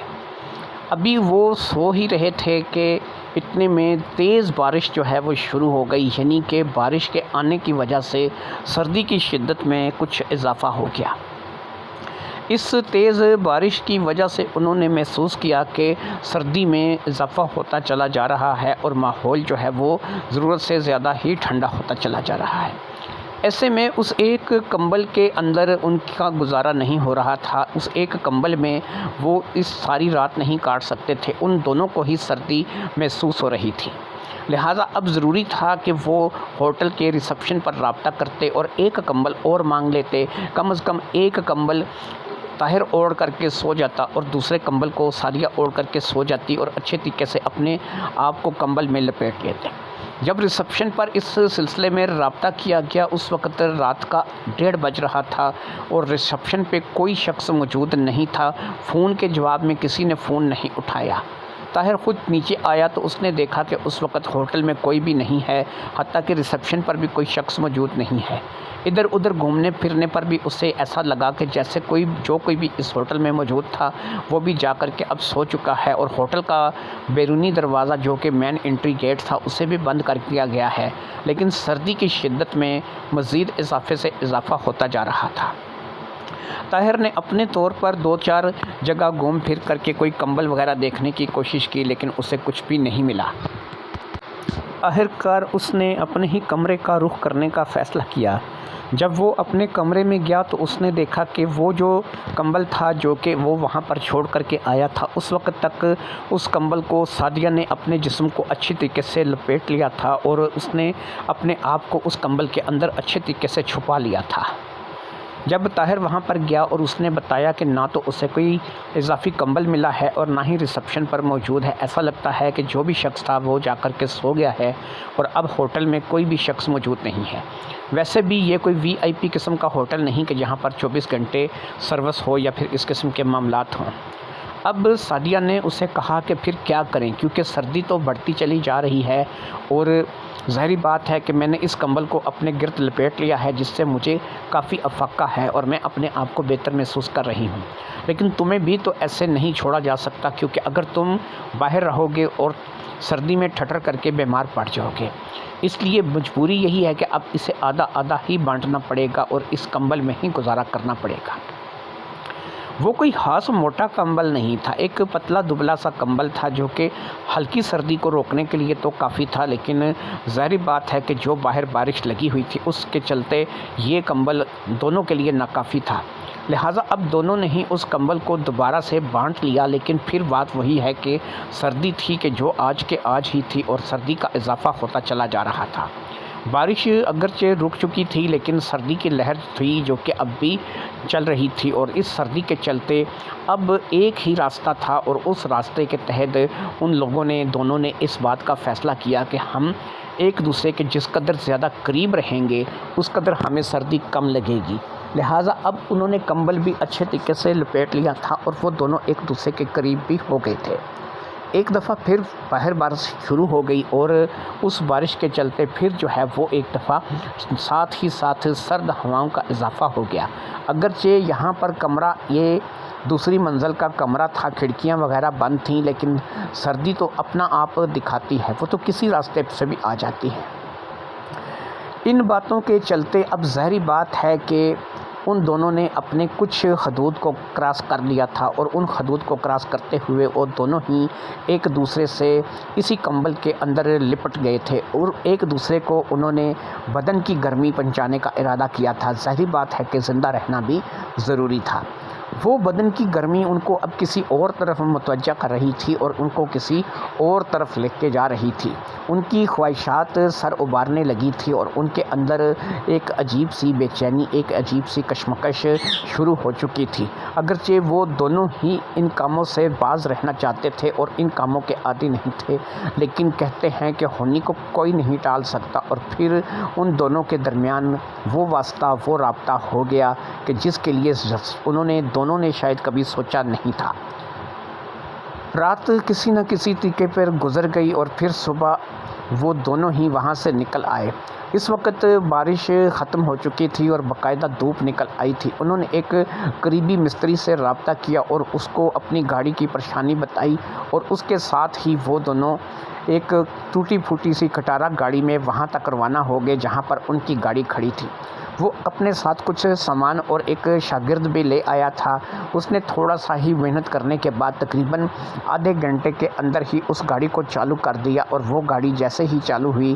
ابھی وہ سو ہی رہے تھے کہ اتنے میں تیز بارش جو ہے وہ شروع ہو گئی، یعنی کہ بارش کے آنے کی وجہ سے سردی کی شدت میں کچھ اضافہ ہو گیا۔ اس تیز بارش کی وجہ سے انہوں نے محسوس کیا کہ سردی میں اضافہ ہوتا چلا جا رہا ہے اور ماحول جو ہے وہ ضرورت سے زیادہ ہی ٹھنڈا ہوتا چلا جا رہا ہے۔ ایسے میں اس ایک کمبل کے اندر ان کا گزارا نہیں ہو رہا تھا، اس ایک کمبل میں وہ اس ساری رات نہیں کاٹ سکتے تھے، ان دونوں کو ہی سردی محسوس ہو رہی تھی، لہٰذا اب ضروری تھا کہ وہ ہوٹل کے ریسیپشن پر رابطہ کرتے اور ایک کمبل اور مانگ لیتے۔ کم از کم ایک کمبل طاہر اوڑھ کر کے سو جاتا اور دوسرے کمبل کو سعدیہ اوڑھ کر کے سو جاتی اور اچھے طریقے سے اپنے آپ کو کمبل میں لپیٹ لیتے۔ جب ریسیپشن پر اس سلسلے میں رابطہ کیا گیا اس وقت رات کا 1:30 بج رہا تھا اور ریسیپشن پہ کوئی شخص موجود نہیں تھا، فون کے جواب میں کسی نے فون نہیں اٹھایا۔ طاہر خود نیچے آیا تو اس نے دیکھا کہ اس وقت ہوٹل میں کوئی بھی نہیں ہے، حتیٰ کہ ریسیپشن پر بھی کوئی شخص موجود نہیں ہے۔ ادھر ادھر گھومنے پھرنے پر بھی اسے ایسا لگا کہ جیسے کوئی بھی اس ہوٹل میں موجود تھا وہ بھی جا کر کے اب سو چکا ہے، اور ہوٹل کا بیرونی دروازہ جو کہ مین انٹری گیٹ تھا اسے بھی بند کر دیا گیا ہے، لیکن سردی کی شدت میں مزید اضافے سے اضافہ ہوتا جا رہا تھا۔ طاہر نے اپنے طور پر 2-4 جگہ گھوم پھر کر کے کوئی کمبل وغیرہ دیکھنے کی کوشش کی، لیکن اسے کچھ بھی نہیں ملا۔ آخرکار اس نے اپنے ہی کمرے کا رخ کرنے کا فیصلہ کیا۔ جب وہ اپنے کمرے میں گیا تو اس نے دیکھا کہ وہ جو کمبل تھا جو کہ وہ وہاں پر چھوڑ کر کے آیا تھا، اس وقت تک اس کمبل کو سعدیہ نے اپنے جسم کو اچھی طریقے سے لپیٹ لیا تھا، اور اس نے اپنے آپ کو اس کمبل کے اندر اچھے طریقے سے چھپا لیا تھا۔ جب طاہر وہاں پر گیا اور اس نے بتایا کہ نہ تو اسے کوئی اضافی کمبل ملا ہے اور نہ ہی ریسیپشن پر موجود ہے، ایسا لگتا ہے کہ جو بھی شخص تھا وہ جا کر کے سو گیا ہے اور اب ہوٹل میں کوئی بھی شخص موجود نہیں ہے۔ ویسے بھی یہ کوئی VIP قسم کا ہوٹل نہیں کہ جہاں پر 24 گھنٹے سروس ہو یا پھر اس قسم کے معاملات ہوں۔ اب سعدیہ نے اسے کہا کہ پھر کیا کریں، کیونکہ سردی تو بڑھتی چلی جا رہی ہے اور ظاہری بات ہے کہ میں نے اس کمبل کو اپنے گرد لپیٹ لیا ہے جس سے مجھے کافی افاقہ ہے اور میں اپنے آپ کو بہتر محسوس کر رہی ہوں، لیکن تمہیں بھی تو ایسے نہیں چھوڑا جا سکتا، کیونکہ اگر تم باہر رہو گے اور سردی میں ٹھٹر کر کے بیمار پڑ جاؤ گے، اس لیے مجبوری یہی ہے کہ اب اسے آدھا آدھا ہی بانٹنا پڑے گا اور اس کمبل میں ہی گزارا کرنا پڑے گا۔ وہ کوئی خاص موٹا کمبل نہیں تھا، ایک پتلا دبلا سا کمبل تھا جو کہ ہلکی سردی کو روکنے کے لیے تو کافی تھا، لیکن ظاہری بات ہے کہ جو باہر بارش لگی ہوئی تھی اس کے چلتے یہ کمبل دونوں کے لیے ناکافی تھا، لہٰذا اب دونوں نے ہی اس کمبل کو دوبارہ سے بانٹ لیا۔ لیکن پھر بات وہی ہے کہ سردی تھی کہ جو آج کے آج ہی تھی اور سردی کا اضافہ ہوتا چلا جا رہا تھا۔ بارش اگرچہ رک چکی تھی لیکن سردی کی لہر تھی جو کہ اب بھی چل رہی تھی، اور اس سردی کے چلتے اب ایک ہی راستہ تھا، اور اس راستے کے تحت ان لوگوں نے دونوں نے اس بات کا فیصلہ کیا کہ ہم ایک دوسرے کے جس قدر زیادہ قریب رہیں گے اس قدر ہمیں سردی کم لگے گی، لہٰذا اب انہوں نے کمبل بھی اچھے طریقے سے لپیٹ لیا تھا اور وہ دونوں ایک دوسرے کے قریب بھی ہو گئے تھے۔ ایک دفعہ پھر باہر بارش شروع ہو گئی اور اس بارش کے چلتے پھر جو ہے وہ ایک دفعہ ساتھ ہی ساتھ سرد ہواؤں کا اضافہ ہو گیا۔ اگرچہ یہاں پر کمرہ یہ دوسری منزل کا کمرہ تھا، کھڑکیاں وغیرہ بند تھیں، لیکن سردی تو اپنا آپ دکھاتی ہے، وہ تو کسی راستے سے بھی آ جاتی ہے۔ ان باتوں کے چلتے اب ظاہری بات ہے کہ ان دونوں نے اپنے کچھ حدود کو کراس کر لیا تھا، اور ان حدود کو کراس کرتے ہوئے وہ دونوں ہی ایک دوسرے سے اسی کمبل کے اندر لپٹ گئے تھے اور ایک دوسرے کو انہوں نے بدن کی گرمی پہنچانے کا ارادہ کیا تھا۔ ظاہری بات ہے کہ زندہ رہنا بھی ضروری تھا۔ وہ بدن کی گرمی ان کو اب کسی اور طرف متوجہ کر رہی تھی اور ان کو کسی اور طرف لے کے جا رہی تھی۔ ان کی خواہشات سر ابارنے لگی تھی اور ان کے اندر ایک عجیب سی بے چینی، ایک عجیب سی کشمکش شروع ہو چکی تھی۔ اگرچہ وہ دونوں ہی ان کاموں سے باز رہنا چاہتے تھے اور ان کاموں کے عادی نہیں تھے، لیکن کہتے ہیں کہ ہونی کو کوئی نہیں ٹال سکتا، اور پھر ان دونوں کے درمیان وہ واسطہ، وہ رابطہ ہو گیا کہ جس کے لیے دونوں نے شاید کبھی سوچا نہیں تھا۔ رات کسی نہ کسی طریقے پر گزر گئی اور پھر صبح وہ دونوں ہی وہاں سے نکل آئے۔ اس وقت بارش ختم ہو چکی تھی اور باقاعدہ دھوپ نکل آئی تھی۔ انہوں نے ایک قریبی مستری سے رابطہ کیا اور اس کو اپنی گاڑی کی پریشانی بتائی، اور اس کے ساتھ ہی وہ دونوں ایک ٹوٹی پھوٹی سی کھٹارا گاڑی میں وہاں تک روانہ ہو گئے جہاں پر ان کی گاڑی کھڑی تھی۔ وہ اپنے ساتھ کچھ سامان اور ایک شاگرد بھی لے آیا تھا۔ اس نے تھوڑا سا ہی محنت کرنے کے بعد تقریباً آدھے گھنٹے کے اندر ہی اس گاڑی کو چالو کر دیا، اور وہ گاڑی جیسے ہی چالو ہوئی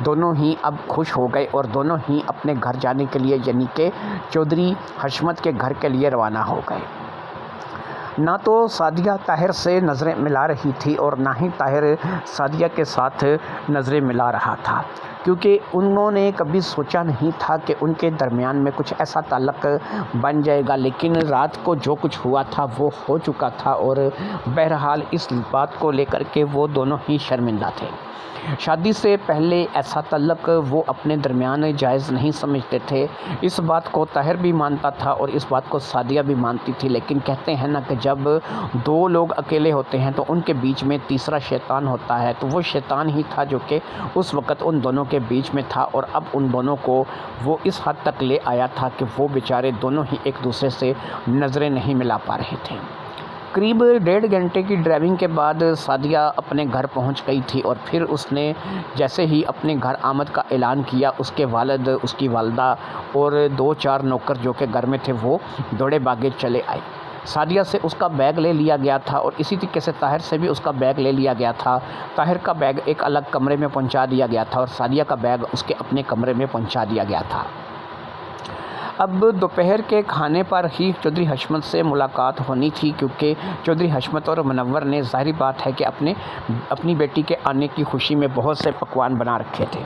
دونوں ہی اب خوش ہو گئے اور دونوں ہی اپنے گھر جانے کے لیے یعنی کہ چودھری حشمت کے گھر کے لیے روانہ ہو گئے۔ نہ تو سعدیہ طاہر سے نظریں ملا رہی تھی اور نہ ہی طاہر سعدیہ کے ساتھ نظریں ملا رہا تھا۔ کیونکہ انہوں نے کبھی سوچا نہیں تھا کہ ان کے درمیان میں کچھ ایسا تعلق بن جائے گا، لیکن رات کو جو کچھ ہوا تھا وہ ہو چکا تھا، اور بہرحال اس بات کو لے کر کے وہ دونوں ہی شرمندہ تھے۔ شادی سے پہلے ایسا تعلق وہ اپنے درمیان جائز نہیں سمجھتے تھے۔ اس بات کو طاہر بھی مانتا تھا اور اس بات کو سعدیہ بھی مانتی تھی، لیکن کہتے ہیں نا کہ جب دو لوگ اکیلے ہوتے ہیں تو ان کے بیچ میں تیسرا شیطان ہوتا ہے، تو وہ شیطان ہی تھا جو کہ اس وقت ان دونوں کے بیچ میں تھا، اور اب ان دونوں کو وہ اس حد تک لے آیا تھا کہ وہ بیچارے دونوں ہی ایک دوسرے سے نظریں نہیں ملا پا رہے تھے۔ قریب 1.5 گھنٹے کی ڈرائیونگ کے بعد سعدیہ اپنے گھر پہنچ گئی تھی، اور پھر اس نے جیسے ہی اپنے گھر آمد کا اعلان کیا، اس کے والد، اس کی والدہ اور 2-4 نوکر جو کہ گھر میں تھے وہ دوڑے بھاگے چلے آئے۔ سعدیہ سے اس کا بیگ لے لیا گیا تھا، اور اسی طریقے سے طاہر سے بھی اس کا بیگ لے لیا گیا تھا۔ طاہر کا بیگ ایک الگ کمرے میں پہنچا دیا گیا تھا، اور سعدیہ کا بیگ اس کے اپنے کمرے میں پہنچا دیا گیا تھا۔ اب دوپہر کے کھانے پر ہی چودھری حشمت سے ملاقات ہونی تھی، کیونکہ چودھری حشمت اور منور نے ظاہری بات ہے کہ اپنی بیٹی کے آنے کی خوشی میں بہت سے پکوان بنا رکھے تھے،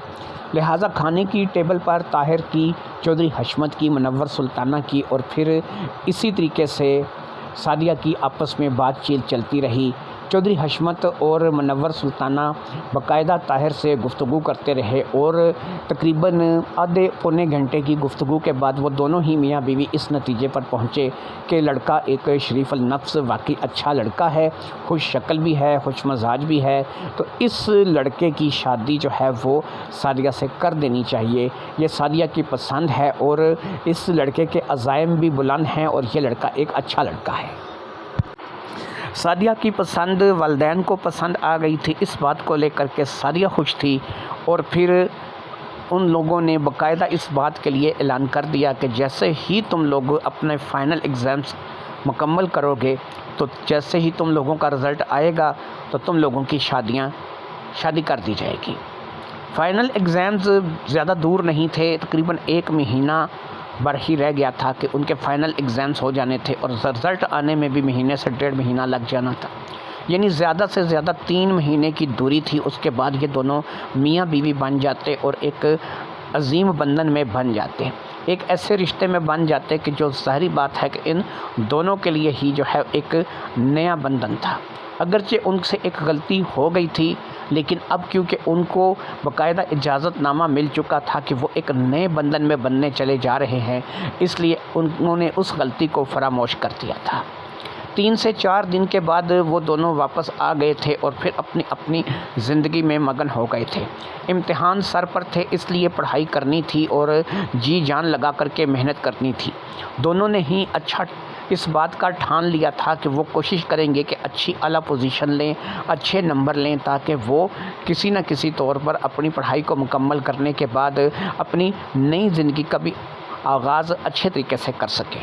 لہٰذا کھانے کی ٹیبل پر طاہر کی، چودھری حشمت کی، منور سلطانہ کی اور پھر اسی طریقے سے سعدیہ کی آپس میں بات چیت چلتی رہی۔ چودھری حشمت اور منور سلطانہ باقاعدہ طاہر سے گفتگو کرتے رہے، اور تقریباً آدھے پونے گھنٹے کی گفتگو کے بعد وہ دونوں ہی میاں بیوی اس نتیجے پر پہنچے کہ لڑکا ایک شریف النفس، واقعی اچھا لڑکا ہے، خوش شکل بھی ہے، خوش مزاج بھی ہے، تو اس لڑکے کی شادی جو ہے وہ سعدیہ سے کر دینی چاہیے۔ یہ سعدیہ کی پسند ہے، اور اس لڑکے کے عزائم بھی بلند ہیں، اور یہ لڑکا ایک اچھا لڑکا ہے۔ سعدیہ کی پسند والدین کو پسند آ گئی تھی، اس بات کو لے کر کے سعدیہ خوش تھی، اور پھر ان لوگوں نے باقاعدہ اس بات کے لیے اعلان کر دیا کہ جیسے ہی تم لوگ اپنے فائنل ایگزامز مکمل کرو گے، تو جیسے ہی تم لوگوں کا رزلٹ آئے گا تو تم لوگوں کی شادی کر دی جائے گی۔ فائنل ایگزامز زیادہ دور نہیں تھے، تقریباً 1 مہینہ بھر ہی رہ گیا تھا کہ ان کے فائنل ایگزامز ہو جانے تھے، اور رزلٹ آنے میں بھی مہینے سے 1.5 مہینہ لگ جانا تھا، یعنی زیادہ سے زیادہ 3 مہینے کی دوری تھی۔ اس کے بعد یہ دونوں میاں بیوی بن جاتے اور ایک عظیم بندھن میں بن جاتے، ایک ایسے رشتے میں بن جاتے کہ جو ظاہری بات ہے کہ ان دونوں کے لیے ہی جو ہے ایک نیا بندھن تھا۔ اگرچہ ان سے ایک غلطی ہو گئی تھی، لیکن اب کیونکہ ان کو باقاعدہ اجازت نامہ مل چکا تھا کہ وہ ایک نئے بندھن میں بننے چلے جا رہے ہیں، اس لیے انہوں نے اس غلطی کو فراموش کر دیا تھا۔ 3 سے 4 دن کے بعد وہ دونوں واپس آ گئے تھے، اور پھر اپنی زندگی میں مگن ہو گئے تھے۔ امتحان سر پر تھے، اس لیے پڑھائی کرنی تھی اور جی جان لگا کر کے محنت کرنی تھی۔ دونوں نے ہی اس بات کا ٹھان لیا تھا کہ وہ کوشش کریں گے کہ اچھی اعلیٰ پوزیشن لیں، اچھے نمبر لیں، تاکہ وہ کسی نہ کسی طور پر اپنی پڑھائی کو مکمل کرنے کے بعد اپنی نئی زندگی کا بھی آغاز اچھے طریقے سے کر سکیں۔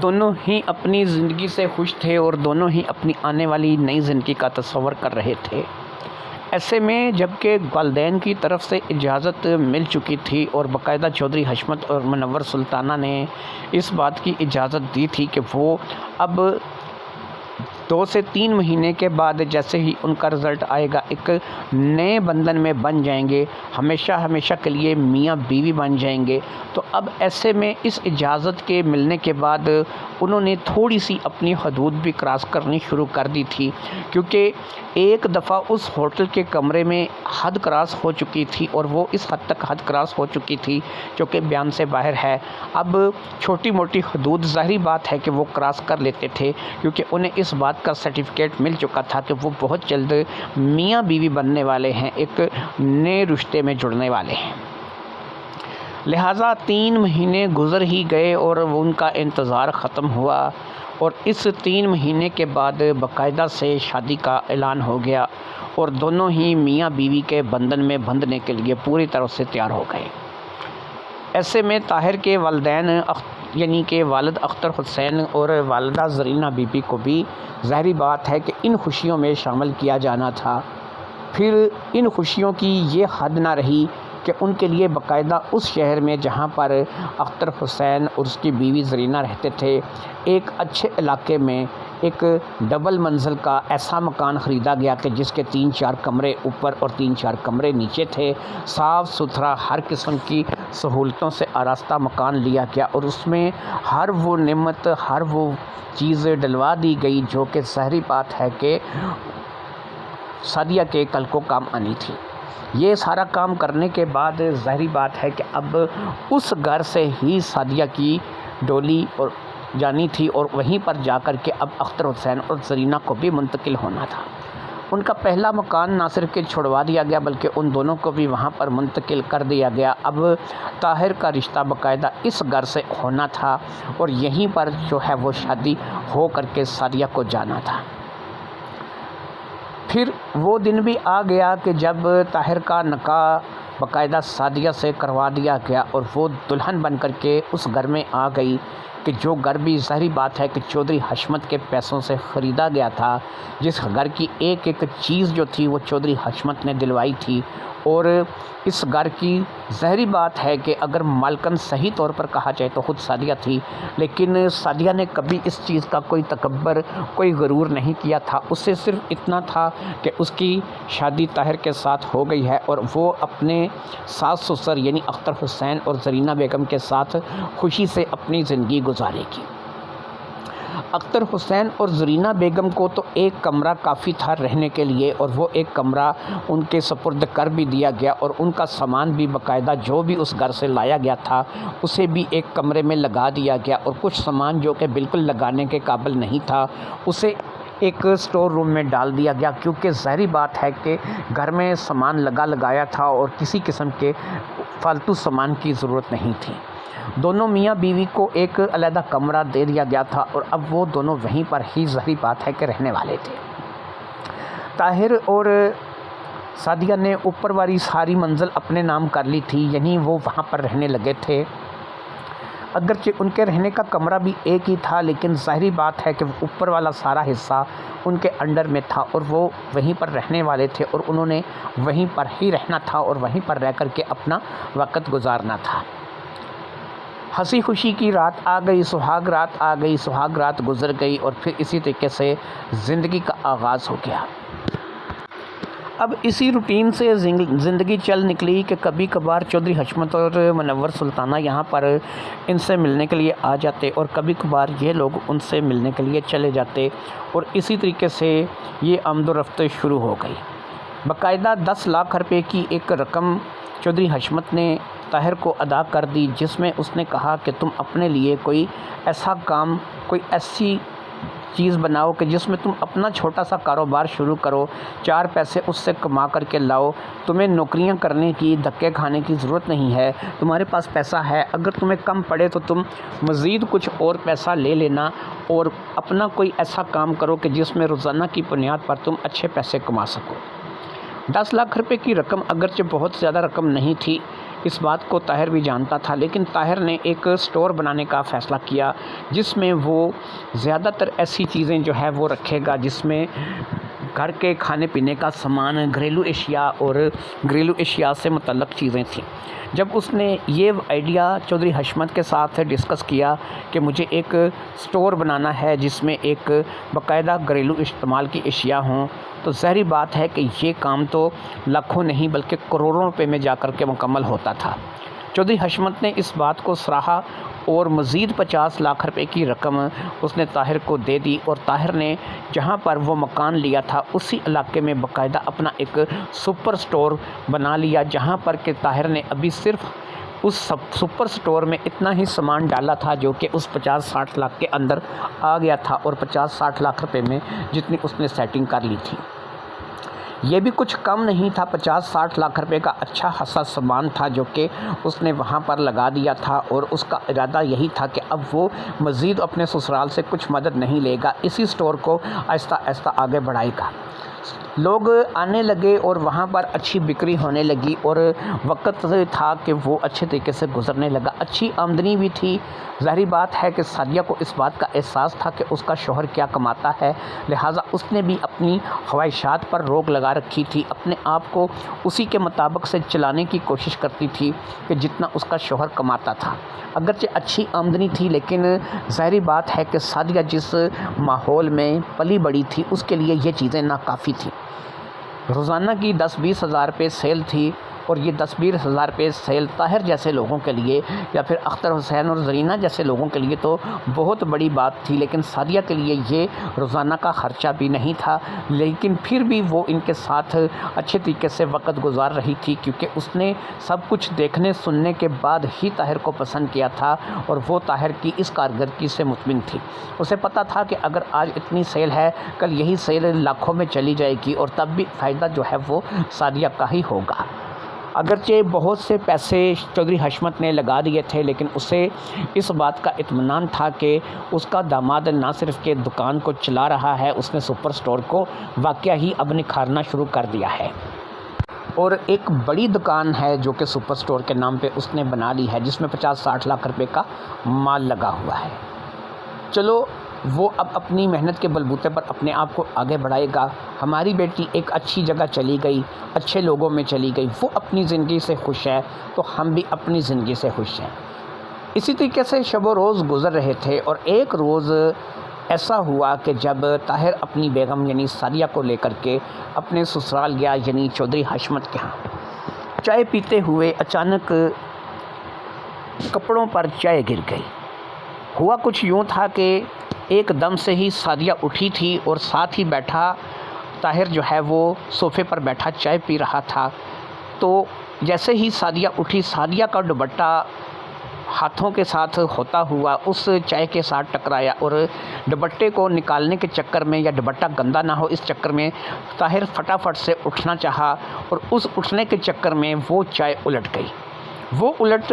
دونوں ہی اپنی زندگی سے خوش تھے، اور دونوں ہی اپنی آنے والی نئی زندگی کا تصور کر رہے تھے۔ ایسے میں جب کہ والدین کی طرف سے اجازت مل چکی تھی، اور باقاعدہ چودھری حشمت اور منور سلطانہ نے اس بات کی اجازت دی تھی کہ وہ اب 2 سے 3 مہینے کے بعد جیسے ہی ان کا رزلٹ آئے گا ایک نئے بندھن میں بن جائیں گے، ہمیشہ کے لیے میاں بیوی بن جائیں گے، تو اب ایسے میں اس اجازت کے ملنے کے بعد انہوں نے تھوڑی سی اپنی حدود بھی کراس کرنی شروع کر دی تھی، کیونکہ ایک دفعہ اس ہوٹل کے کمرے میں حد کراس ہو چکی تھی، اور وہ اس حد تک حد کراس ہو چکی تھی جو کہ بیان سے باہر ہے۔ اب چھوٹی موٹی حدود ظاہری بات ہے کہ وہ کراس کر لیتے تھے، کیونکہ انہیں اس بات کا سرٹیفکیٹ مل چکا تھا کہ وہ بہت جلد میاں بیوی بننے والے ہیں، ایک نئے رشتے میں جڑنے والے ہیں۔ لہٰذا 3 مہینے گزر ہی گئے، اور ان کا انتظار ختم ہوا، اور اس 3 مہینے کے بعد باقاعدہ سے شادی کا اعلان ہو گیا، اور دونوں ہی میاں بیوی کے بندھن میں بندھنے کے لیے پوری طرح سے تیار ہو گئے۔ ایسے میں طاہر کے والدین یعنی کہ والد اختر حسین اور والدہ زرینہ بی بی کو بھی ظاہری بات ہے کہ ان خوشیوں میں شامل کیا جانا تھا۔ پھر ان خوشیوں کی یہ حد نہ رہی کہ ان کے لیے باقاعدہ اس شہر میں جہاں پر اختر حسین اور اس کی بیوی زرینہ رہتے تھے، ایک اچھے علاقے میں ایک ڈبل منزل کا ایسا مکان خریدا گیا کہ جس کے 3-4 کمرے اوپر اور 3-4 کمرے نیچے تھے، صاف ستھرا ہر قسم کی سہولتوں سے آراستہ مکان لیا گیا، اور اس میں ہر وہ نعمت، ہر وہ چیز ڈلوا دی گئی جو کہ ظاہری بات ہے کہ سعدیہ کے کل کو کام آنی تھی۔ یہ سارا کام کرنے کے بعد ظاہری بات ہے کہ اب اس گھر سے ہی سعدیہ کی ڈولی اور جانی تھی، اور وہیں پر جا کر کے اب اختر حسین اور زرینہ کو بھی منتقل ہونا تھا۔ ان کا پہلا مکان نہ صرف کہ چھڑوا دیا گیا بلکہ ان دونوں کو بھی وہاں پر منتقل کر دیا گیا۔ اب طاہر کا رشتہ باقاعدہ اس گھر سے ہونا تھا، اور یہیں پر جو ہے وہ شادی ہو کر کے سعدیہ کو جانا تھا۔ پھر وہ دن بھی آ گیا کہ جب طاہر کا نکاح باقاعدہ سعدیہ سے کروا دیا گیا، اور وہ دلہن بن کر کے اس گھر میں آ گئی کہ جو گھر بھی ظاہری بات ہے کہ چودھری حشمت کے پیسوں سے خریدا گیا تھا، جس گھر کی ایک ایک چیز جو تھی وہ چودھری حشمت نے دلوائی تھی، اور اس گھر کی ظاہری بات ہے کہ اگر مالکن صحیح طور پر کہا جائے تو خود سعدیہ تھی، لیکن سعدیہ نے کبھی اس چیز کا کوئی تکبر، کوئی غرور نہیں کیا تھا۔ اسے صرف اتنا تھا کہ اس کی شادی طاہر کے ساتھ ہو گئی ہے، اور وہ اپنے ساس سسر یعنی اختر حسین اور زرینہ بیگم کے ساتھ خوشی سے اپنی زندگی گزارے گی۔ اختر حسین اور زرینہ بیگم کو تو ایک کمرہ کافی تھا رہنے کے لیے، اور وہ ایک کمرہ ان کے سپرد کر بھی دیا گیا، اور ان کا سامان بھی باقاعدہ جو بھی اس گھر سے لایا گیا تھا اسے بھی ایک کمرے میں لگا دیا گیا، اور کچھ سامان جو کہ بالکل لگانے کے قابل نہیں تھا اسے ایک سٹور روم میں ڈال دیا گیا، کیونکہ ظاہری بات ہے کہ گھر میں سامان لگایا تھا اور کسی قسم کے فالتو سامان کی ضرورت نہیں تھی۔ دونوں میاں بیوی کو ایک علیحدہ کمرہ دے دیا گیا تھا، اور اب وہ دونوں وہیں پر ہی ظاہری بات ہے کہ رہنے والے تھے۔ طاہر اور سعدیہ نے اوپر والی ساری منزل اپنے نام کر لی تھی، یعنی وہ وہاں پر رہنے لگے تھے۔ اگرچہ ان کے رہنے کا کمرہ بھی ایک ہی تھا، لیکن ظاہری بات ہے کہ اوپر والا سارا حصہ ان کے انڈر میں تھا، اور وہ وہیں پر رہنے والے تھے، اور انہوں نے وہیں پر ہی رہنا تھا اور وہیں پر رہ کر کے اپنا وقت گزارنا تھا۔ ہنسی خوشی کی رات آ گئی، سہاگ رات آ گئی، سہاگ رات گزر گئی، اور پھر اسی طریقے سے زندگی کا آغاز ہو گیا۔ اب اسی روٹین سے زندگی چل نکلی کہ کبھی کبھار چودھری حشمت اور منور سلطانہ یہاں پر ان سے ملنے کے لیے آ جاتے، اور کبھی کبھار یہ لوگ ان سے ملنے کے لیے چلے جاتے، اور اسی طریقے سے یہ آمد و رفت شروع ہو گئی۔ باقاعدہ 10 لاکھ روپے کی ایک رقم چودھری حشمت نے طاہر کو ادا کر دی، جس میں اس نے کہا کہ تم اپنے لیے کوئی ایسا کام، کوئی ایسی چیز بناؤ کہ جس میں تم اپنا چھوٹا سا کاروبار شروع کرو، 4 پیسے اس سے کما کر کے لاؤ، تمہیں نوکریاں کرنے کی، دھکے کھانے کی ضرورت نہیں ہے، تمہارے پاس پیسہ ہے، اگر تمہیں کم پڑے تو تم مزید کچھ اور پیسہ لے لینا، اور اپنا کوئی ایسا کام کرو کہ جس میں روزانہ کی بنیاد پر تم اچھے پیسے کما سکو۔ 10 لاکھ روپے کی رقم اگرچہ بہت زیادہ رقم نہیں تھی، اس بات کو طاہر بھی جانتا تھا، لیکن طاہر نے ایک سٹور بنانے کا فیصلہ کیا جس میں وہ زیادہ تر ایسی چیزیں جو ہے وہ رکھے گا جس میں گھر کے کھانے پینے کا سامان، گھریلو اشیاء اور گھریلو اشیاء سے متعلق چیزیں تھیں۔ جب اس نے یہ آئیڈیا چودھری حشمت کے ساتھ ڈسکس کیا کہ مجھے ایک سٹور بنانا ہے جس میں ایک باقاعدہ گھریلو استعمال کی اشیاء ہوں، تو ظاہری بات ہے کہ یہ کام تو لاکھوں نہیں بلکہ کروڑوں روپے میں جا کر کے مکمل ہوتا تھا۔ چودھری حشمت نے اس بات کو سراہا اور مزید 50 لاکھ روپے کی رقم اس نے طاہر کو دے دی، اور طاہر نے جہاں پر وہ مکان لیا تھا اسی علاقے میں باقاعدہ اپنا ایک سپر سٹور بنا لیا، جہاں پر کہ طاہر نے ابھی صرف اس سپر سٹور میں اتنا ہی سامان ڈالا تھا جو کہ اس 50-60 لاکھ کے اندر آ گیا تھا، اور 50-60 لاکھ روپے میں جتنی اس نے سیٹنگ کر لی تھی۔ یہ بھی کچھ کم نہیں تھا، 50-60 لاکھ روپے کا اچھا خاصا سامان تھا جو کہ اس نے وہاں پر لگا دیا تھا، اور اس کا ارادہ یہی تھا کہ اب وہ مزید اپنے سسرال سے کچھ مدد نہیں لے گا، اسی سٹور کو آہستہ آہستہ آگے بڑھائے گا۔ لوگ آنے لگے اور وہاں پر اچھی بکری ہونے لگی اور وقت تھا کہ وہ اچھے طریقے سے گزرنے لگا، اچھی آمدنی بھی تھی۔ ظاہری بات ہے کہ سعدیہ کو اس بات کا احساس تھا کہ اس کا شوہر کیا کماتا ہے، لہٰذا اس نے بھی اپنی خواہشات پر روک لگا رکھی تھی، اپنے آپ کو اسی کے مطابق سے چلانے کی کوشش کرتی تھی کہ جتنا اس کا شوہر کماتا تھا۔ اگرچہ اچھی آمدنی تھی لیکن ظاہری بات ہے کہ سعدیہ جس ماحول میں پلی بڑی تھی اس کے لیے یہ چیزیں ناکافی تھیں۔ روزانہ کی 10-20 ہزار روپے سیل تھی اور یہ 10-20 ہزار روپے سیل طاہر جیسے لوگوں کے لیے یا پھر اختر حسین اور زرینہ جیسے لوگوں کے لیے تو بہت بڑی بات تھی، لیکن سعدیہ کے لیے یہ روزانہ کا خرچہ بھی نہیں تھا، لیکن پھر بھی وہ ان کے ساتھ اچھے طریقے سے وقت گزار رہی تھی کیونکہ اس نے سب کچھ دیکھنے سننے کے بعد ہی طاہر کو پسند کیا تھا اور وہ طاہر کی اس کارکردگی سے مطمئن تھی۔ اسے پتہ تھا کہ اگر آج اتنی سیل ہے کل یہی سیل لاکھوں میں چلی جائے گی اور تب بھی فائدہ جو ہے وہ سعدیہ کا ہی ہوگا۔ اگرچہ بہت سے پیسے چودھری حشمت نے لگا دیے تھے لیکن اسے اس بات کا اطمینان تھا کہ اس کا داماد نہ صرف کہ دکان کو چلا رہا ہے، اس نے سپر سٹور کو واقعہ ہی اب نکھارنا شروع کر دیا ہے اور ایک بڑی دکان ہے جو کہ سپر سٹور کے نام پہ اس نے بنا لی ہے، جس میں 50-60 لاکھ روپے کا مال لگا ہوا ہے۔ چلو وہ اب اپنی محنت کے بلبوتے پر اپنے آپ کو آگے بڑھائے گا۔ ہماری بیٹی ایک اچھی جگہ چلی گئی، اچھے لوگوں میں چلی گئی، وہ اپنی زندگی سے خوش ہے تو ہم بھی اپنی زندگی سے خوش ہیں۔ اسی طریقے سے شب و روز گزر رہے تھے اور ایک روز ایسا ہوا کہ جب طاہر اپنی بیگم یعنی سعدیہ کو لے کر کے اپنے سسرال گیا یعنی چودھری حشمت کے ہاں، چائے پیتے ہوئے اچانک کپڑوں پر چائے گر گئی۔ ہوا کچھ یوں تھا کہ ایک دم سے ہی سعدیہ اٹھی تھی اور ساتھ ہی بیٹھا طاہر جو ہے وہ صوفے پر بیٹھا چائے پی رہا تھا، تو جیسے ہی سعدیہ اٹھی سعدیہ کا دوپٹہ ہاتھوں کے ساتھ ہوتا ہوا اس چائے کے ساتھ ٹکرایا اور دوپٹے کو نکالنے کے چکر میں یا دوپٹہ گندا نہ ہو اس چکر میں طاہر فٹافٹ سے اٹھنا چاہا اور اس اٹھنے کے چکر میں وہ چائے الٹ گئی۔ وہ الٹ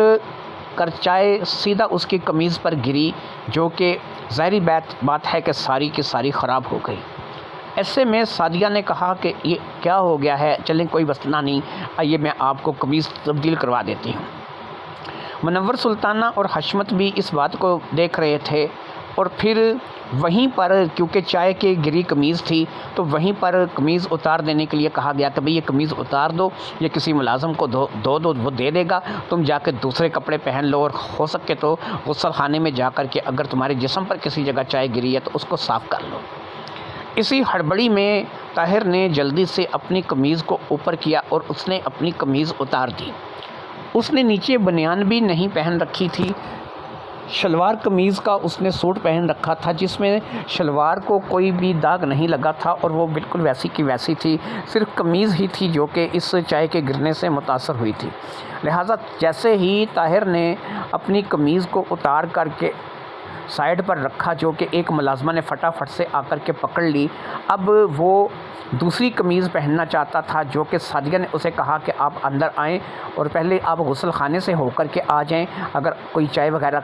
کر چائے سیدھا اس کی قمیض پر گری جو کہ ظاہری بات ہے کہ ساری کی ساری خراب ہو گئی۔ ایسے میں سعدیہ نے کہا کہ یہ کیا ہو گیا ہے، چلیں کوئی مسئلہ نہیں، آئیے میں آپ کو قمیض تبدیل کروا دیتی ہوں۔ منور سلطانہ اور حشمت بھی اس بات کو دیکھ رہے تھے اور پھر وہیں پر کیونکہ چائے کی گری قمیض تھی تو وہیں پر قمیض اتار دینے کے لیے کہا گیا کہ بھئی یہ قمیض اتار دو، یہ کسی ملازم کو دو وہ دے دے گا، تم جا کے دوسرے کپڑے پہن لو اور ہو سکے تو غسل خانے میں جا کر کے اگر تمہارے جسم پر کسی جگہ چائے گری ہے تو اس کو صاف کر لو۔ اسی ہڑبڑی میں طاہر نے جلدی سے اپنی قمیض کو اوپر کیا اور اس نے اپنی قمیض اتار دی۔ اس نے نیچے بنیان بھی نہیں پہن رکھی تھی، شلوار قمیض کا اس نے سوٹ پہن رکھا تھا جس میں شلوار کو کوئی بھی داغ نہیں لگا تھا اور وہ بالکل ویسی کی ویسی تھی، صرف قمیض ہی تھی جو کہ اس چائے کے گرنے سے متاثر ہوئی تھی۔ لہٰذا جیسے ہی طاہر نے اپنی قمیض کو اتار کر کے سائیڈ پر رکھا جو کہ ایک ملازمہ نے فٹافٹ سے آ کر کے پکڑ لی، اب وہ دوسری قمیض پہننا چاہتا تھا جو کہ سعدیہ نے اسے کہا کہ آپ اندر آئیں اور پہلے آپ غسل خانے سے ہو کر کے آ جائیں، اگر کوئی چائے وغیرہ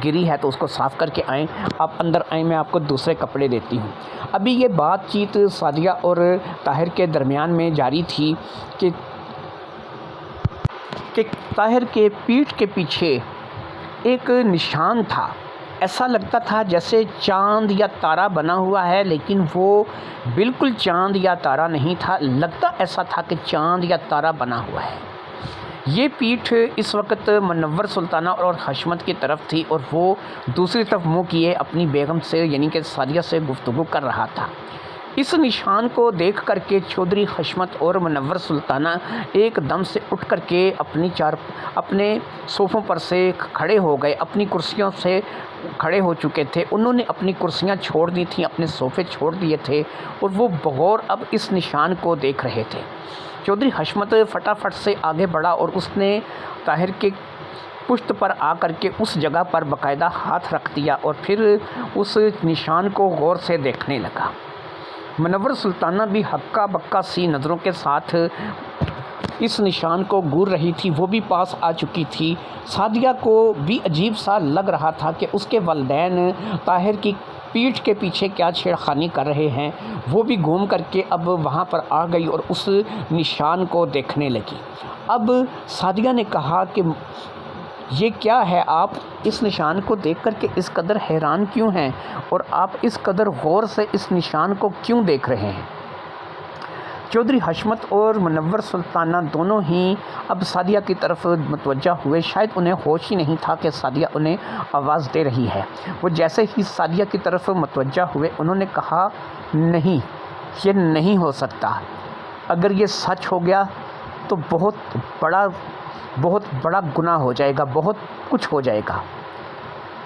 گری ہے تو اس کو صاف کر کے آئیں، آپ اندر آئیں، میں آپ کو دوسرے کپڑے دیتی ہوں۔ ابھی یہ بات چیت سعدیہ اور طاہر کے درمیان میں جاری تھی کہ طاہر کے پیٹھ کے پیچھے ایک نشان تھا، ایسا لگتا تھا جیسے چاند یا تارا بنا ہوا ہے لیکن وہ بالکل چاند یا تارا نہیں تھا، لگتا ایسا تھا کہ چاند یا تارا بنا ہوا ہے۔ یہ پیٹھ اس وقت منور سلطانہ اور حشمت کی طرف تھی اور وہ دوسری طرف منہ کیے اپنی بیگم سے یعنی کہ سعدیہ سے گفتگو کر رہا تھا۔ اس نشان کو دیکھ کر کے چودھری حشمت اور منور سلطانہ ایک دم سے اٹھ کر کے اپنے صوفوں پر سے کھڑے ہو گئے، اپنی کرسیوں سے کھڑے ہو چکے تھے، انہوں نے اپنی کرسیاں چھوڑ دی تھیں، اپنے صوفے چھوڑ دیے تھے اور وہ بغور اب اس نشان کو دیکھ رہے تھے۔ چودھری حشمت فٹافٹ سے آگے بڑھا اور اس نے طاہر کے پشت پر آ کر کے اس جگہ پر باقاعدہ ہاتھ رکھ دیا اور پھر اس نشان کو غور سے دیکھنے لگا۔ منور سلطانہ بھی ہکا بکا سی نظروں کے ساتھ اس نشان کو گور رہی تھی، وہ بھی پاس آ چکی تھی۔ سعدیہ کو بھی عجیب سا لگ رہا تھا کہ اس کے والدین طاہر کی پیٹھ کے پیچھے کیا چھیڑخانی کر رہے ہیں، وہ بھی گھوم کر کے اب وہاں پر آ گئی اور اس نشان کو دیکھنے لگی۔ اب سعدیہ نے کہا کہ یہ کیا ہے، آپ اس نشان کو دیکھ کر کے اس قدر حیران کیوں ہیں اور آپ اس قدر غور سے اس نشان کو کیوں دیکھ رہے ہیں؟ چودھری حشمت اور منور سلطانہ دونوں ہی اب سعدیہ کی طرف متوجہ ہوئے۔ شاید انہیں ہوش ہی نہیں تھا کہ سعدیہ انہیں آواز دے رہی ہے۔ وہ جیسے ہی سعدیہ کی طرف متوجہ ہوئے انہوں نے کہا، نہیں، یہ نہیں ہو سکتا، اگر یہ سچ ہو گیا تو بہت بڑا گناہ ہو جائے گا، بہت کچھ ہو جائے گا۔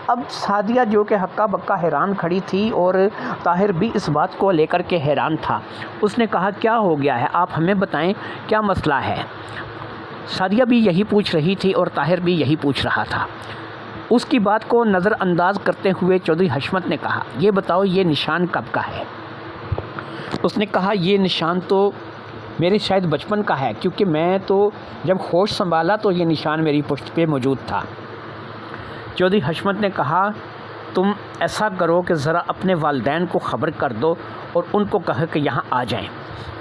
اب سعدیہ جو کہ ہکا بکا حیران کھڑی تھی اور طاہر بھی اس بات کو لے کر کے حیران تھا، اس نے کہا، کیا ہو گیا ہے، آپ ہمیں بتائیں کیا مسئلہ ہے؟ سعدیہ بھی یہی پوچھ رہی تھی اور طاہر بھی یہی پوچھ رہا تھا۔ اس کی بات کو نظر انداز کرتے ہوئے چودھری حشمت نے کہا، یہ بتاؤ یہ نشان کب کا ہے؟ اس نے کہا، یہ نشان تو میرے شاید بچپن کا ہے، کیونکہ میں تو جب ہوش سنبھالا تو یہ نشان میری پشت پہ موجود تھا۔ چودھری حشمت نے کہا، تم ایسا کرو کہ ذرا اپنے والدین کو خبر کر دو اور ان کو کہو کہ یہاں آ جائیں،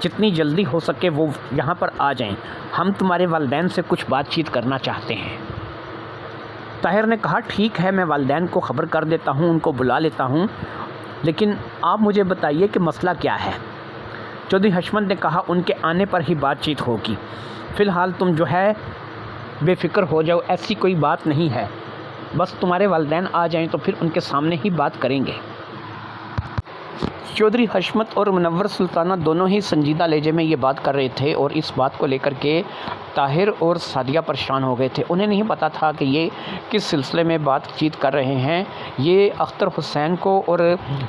جتنی جلدی ہو سکے وہ یہاں پر آ جائیں، ہم تمہارے والدین سے کچھ بات چیت کرنا چاہتے ہیں۔ طاہر نے کہا، ٹھیک ہے، میں والدین کو خبر کر دیتا ہوں، ان کو بلا لیتا ہوں، لیکن آپ مجھے بتائیے کہ مسئلہ کیا ہے؟ چودھری حشمت نے کہا، ان کے آنے پر ہی بات چیت ہوگی، فی الحال تم جو ہے بے فکر ہو جاؤ، ایسی کوئی بات نہیں ہے، بس تمہارے والدین آ جائیں تو پھر ان کے سامنے ہی بات کریں گے۔ چودھری حشمت اور منور سلطانہ دونوں ہی سنجیدہ لہجے میں یہ بات کر رہے تھے اور اس بات کو لے کر کے طاہر اور سعدیہ پریشان ہو گئے تھے۔ انہیں نہیں پتا تھا کہ یہ کس سلسلے میں بات چیت کر رہے ہیں، یہ اختر حسین کو اور